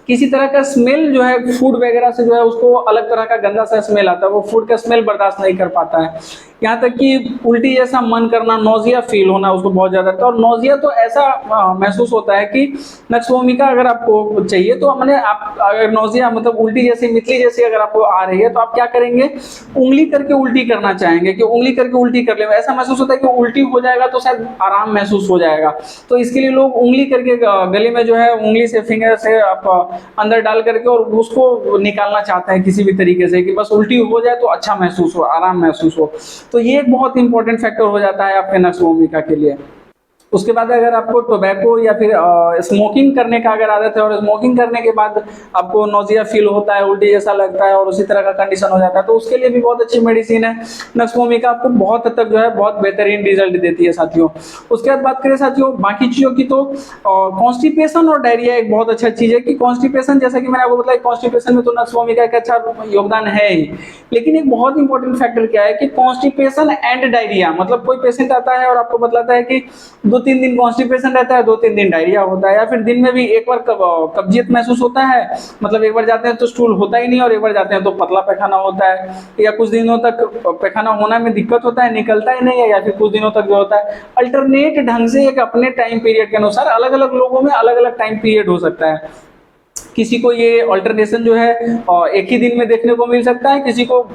किसी तरह का स्मेल जो है फूड वगैरह से जो है उसको अलग तरह का गंदा सा स्मेल आता है, वो फूड का स्मेल बर्दाश्त नहीं कर पाता है, यहाँ तक कि उल्टी जैसा मन करना, नोजिया फील होना उसको बहुत ज़्यादा था। और नोजिया तो ऐसा महसूस होता है कि नक्सवोमिका अगर आपको चाहिए तो मैंने आप अगर नोजिया मतलब उल्टी जैसी, मितली जैसी अगर आपको आ रही है तो आप क्या करेंगे, उंगली करके उल्टी करना चाहेंगे कि उंगली करके उल्टी कर ले, ऐसा महसूस होता है कि उल्टी हो जाएगा तो शायद आराम महसूस हो जाएगा। तो इसके लिए लोग उंगली करके गले में जो है उंगली से, फिंगर से आप अंदर डाल करके और उसको निकालना चाहते हैं किसी भी तरीके से कि बस उल्टी हो जाए तो अच्छा महसूस हो, आराम महसूस हो। तो ये एक बहुत इंपॉर्टेंट फैक्टर हो जाता है आपके नक्सवोमिका के लिए। उसके बाद अगर आपको टोबैको या फिर स्मोकिंग करने का अगर आदत है और स्मोकिंग करने के बाद आपको नोजिया फील होता है, उल्टी जैसा लगता है और उसी तरह का कंडीशन हो जाता है, तो उसके लिए भी बहुत अच्छी मेडिसिन है नक्सवोमिका, आपको बहुत हद तक जो है बहुत बेहतरीन रिजल्ट देती है साथियों। उसके बाद बात करें साथियों बाकी चीज़ों की, तो कॉन्स्टिपेशन और डायरिया एक बहुत अच्छा चीज़ है कि कॉन्स्टिपेशन, जैसा कि मैंने आपको बताया, कॉन्स्टिपेशन में तो नक्सवोमिका एक अच्छा योगदान है ही, लेकिन एक बहुत इंपॉर्टेंट फैक्टर क्या है कि कॉन्स्टिपेशन एंड डायरिया, मतलब कोई पेशेंट आता है और आपको बतलाता है कि 2-3 दिन कॉन्स्टिपेशन रहता है, 2-3 दिन डायरिया होता है, या फिर दिन में भी एक बार कब्जियत महसूस होता है, मतलब एक बार जाते हैं तो स्टूल होता ही नहीं और एक बार जाते हैं तो पतला पैखाना होता है, या कुछ दिनों तक पैखाना होना में दिक्कत होता है, निकलता ही नहीं है, या फिर कुछ दिनों तक जो होता है अल्टरनेट ढंग से एक अपने टाइम पीरियड के अनुसार अलग अलग लोगों में अलग अलग टाइम पीरियड हो सकता है। किसी को ये अल्टरनेशन जो है एक ही दिन में देखने को मिल सकता है, किसी को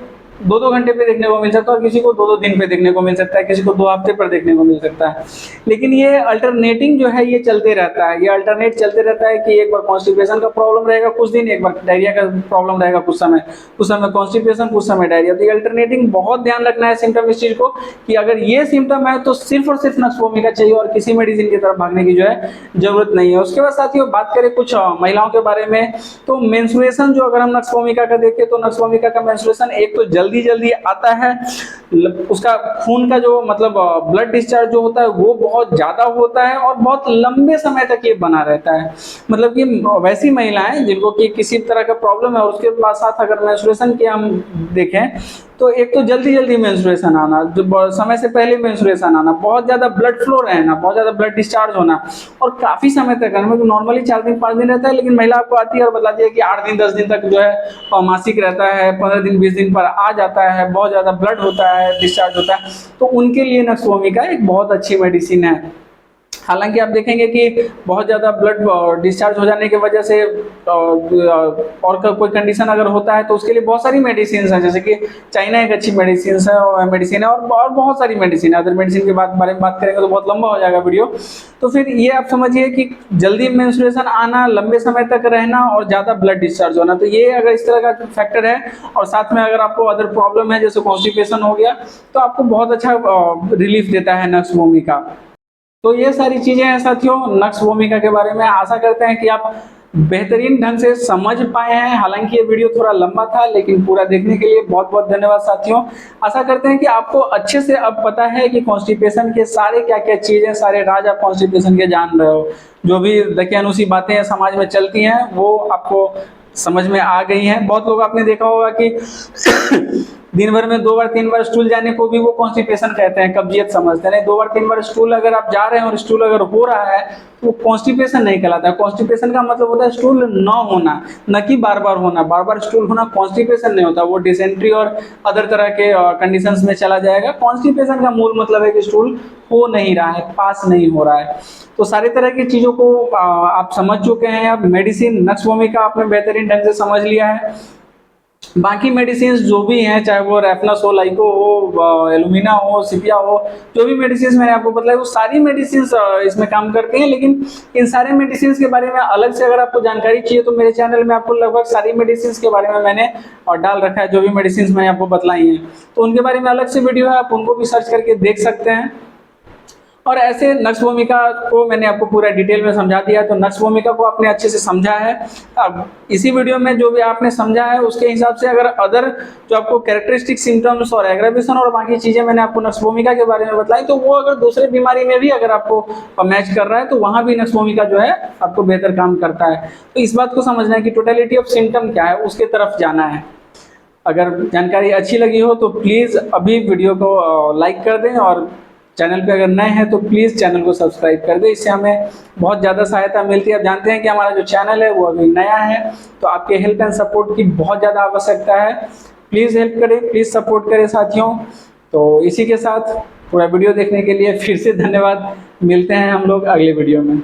2-2 घंटे पे देखने को मिल सकता है, और किसी को 2-2 दिन पे देखने को मिल सकता है, किसी को 2 हफ्ते पर देखने को मिल सकता है। लेकिन ये अल्टरनेटिंग जो है ये चलते रहता है, ये अल्टरनेट चलते रहता है कि एक बार कॉन्स्टिपेशन का प्रॉब्लम रहेगा कुछ दिन, एक बार डायरिया का प्रॉब्लम रहेगा कुछ समय कॉन्स्टिपेशन, कुछ समय डायरिया। तो ये अल्टरनेटिंग बहुत ध्यान रखना है सिम्टम इस चीज को, कि अगर ये सिम्टम है तो सिर्फ और सिर्फ नक्स भूमिका चाहिए और किसी मेडिसिन की तरफ भागने की जो है जरूरत नहीं है। उसके बाद साथियों बात करें कुछ महिलाओं के बारे में, तो मेंस्ट्रुएशन जो अगर हम नक्स भूमिका का देखें तो नक्स भूमिका का मेंस्ट्रुएशन एक तो जल्दी जल्दी आता है, उसका खून का जो मतलब ब्लड डिस्चार्ज जो होता है वो बहुत ज्यादा होता है और बहुत लंबे समय तक ये बना रहता है। मतलब कि वैसी महिलाएं जिनको कि किसी तरह का प्रॉब्लम है और उसके साथ अगर मेंस्ट्रुएशन के हम देखें तो एक तो जल्दी जल्दी मेंस्ट्रुएशन आना, जो समय से पहले मेंस्ट्रुएशन आना, बहुत ज्यादा ब्लड फ्लो रहना, बहुत ज्यादा ब्लड डिस्चार्ज होना, और काफी समय तक मतलब नॉर्मली 4 दिन 5 दिन रहता है, लेकिन महिला आपको आती है और बताती है कि 8 दिन 10 दिन तक जो है मासिक रहता है, 15 दिन 20 दिन पर आ जाता है, बहुत ज्यादा ब्लड होता है, डिस्चार्ज होता है। तो उनके लिए नक्स भूमिका एक बहुत अच्छी मेडिसिन है। हालांकि आप देखेंगे कि बहुत ज़्यादा ब्लड डिस्चार्ज हो जाने की वजह से और कोई कंडीशन अगर होता है तो उसके लिए बहुत सारी मेडिसिन है, जैसे कि चाइना एक अच्छी मेडिसिन है और बहुत सारी मेडिसिन है। अदर मेडिसिन के बारे में बात करेंगे तो बहुत लंबा हो जाएगा वीडियो। तो फिर ये आप समझिए कि जल्दी मेंस्ट्रुएशन आना, लंबे समय तक रहना और ज़्यादा ब्लड डिस्चार्ज होना, तो ये अगर इस तरह का फैक्टर है और साथ में अगर आपको अदर प्रॉब्लम है जैसे कॉन्स्टिपेशन हो गया तो आपको बहुत अच्छा रिलीफ देता है नक्स भूमिका। तो ये सारी चीजें हैं साथियों नक्स भूमिका के बारे में। आशा करते हैं कि आप बेहतरीन ढंग से समझ पाए हैं। हालांकि ये वीडियो थोड़ा लंबा था लेकिन पूरा देखने के लिए बहुत बहुत धन्यवाद साथियों। आशा करते हैं कि आपको अच्छे से अब पता है कि कॉन्स्टिपेशन के सारे क्या क्या चीजें, सारे राज आप कॉन्स्टिपेशन के जान रहे हो। जो भी दकियानुसी बातें समाज में चलती हैं वो आपको समझ में आ गई हैं। बहुत लोग आपने देखा होगा कि दिन भर में 2 बार 3 बार स्टूल जाने को भी वो कॉन्स्टिपेशन कहते हैं, कब्जियत समझते हैं। 2 बार 3 बार स्टूल अगर आप जा रहे हैं और स्टूल अगर हो रहा है तो वो कॉन्स्टिपेशन नहीं कहलाता है। कॉन्स्टिपेशन का मतलब होता है स्टूल न होना, न कि बार बार होना। बार बार स्टूल होना कॉन्स्टिपेशन नहीं होता, वो डिसेंट्री और अदर तरह के कंडीशंस में चला जाएगा। कॉन्स्टिपेशन का मूल मतलब है कि स्टूल हो नहीं रहा है, पास नहीं हो रहा है। तो सारी तरह की चीजों को आप समझ चुके हैं। अब मेडिसिन नक्स भूमिका आपने बेहतरीन ढंग से समझ लिया है। बाकी मेडिसिन जो भी हैं, चाहे वो रेफनस हो, लाइको हो, एलुमिना हो, सिपिया हो, जो भी मेडिसिन मैंने आपको बताया वो सारी मेडिसिन इसमें काम करते हैं। लेकिन इन सारे मेडिसिन के बारे में अलग से अगर आपको जानकारी चाहिए तो मेरे चैनल में आपको लगभग सारी मेडिसिन के बारे में मैंने डाल रखा है। जो भी मेडिसिन मैंने आपको बतलाई हैं तो उनके बारे में अलग से वीडियो है, आप उनको भी सर्च करके देख सकते हैं। और ऐसे नक्स भूमिका को मैंने आपको पूरा डिटेल में समझा दिया। तो नक्स भूमिका को आपने अच्छे से समझा है। अब इसी वीडियो में जो भी आपने समझा है उसके हिसाब से अगर अदर जो आपको कैरेक्टरिस्टिक सिम्टम्स और एग्रावेशन और बाकी चीजें मैंने आपको नक्स भूमिका के बारे में बताई तो वो अगर दूसरे बीमारी में भी अगर आपको मैच कर रहा है तो वहां भी नक्स भूमिका जो है आपको बेहतर काम करता है। तो इस बात को समझना है कि टोटलिटी ऑफ सिम्टम क्या है, उसके तरफ जाना है। अगर जानकारी अच्छी लगी हो तो प्लीज अभी वीडियो को लाइक कर दें और चैनल पे अगर नए हैं तो प्लीज़ चैनल को सब्सक्राइब कर दें। इससे हमें बहुत ज़्यादा सहायता मिलती है। आप जानते हैं कि हमारा जो चैनल है वो अभी नया है तो आपके हेल्प एंड सपोर्ट की बहुत ज़्यादा आवश्यकता है। प्लीज़ हेल्प करें, प्लीज़ सपोर्ट करें साथियों। तो इसी के साथ पूरा वीडियो देखने के लिए फिर से धन्यवाद। मिलते हैं हम लोग अगले वीडियो में।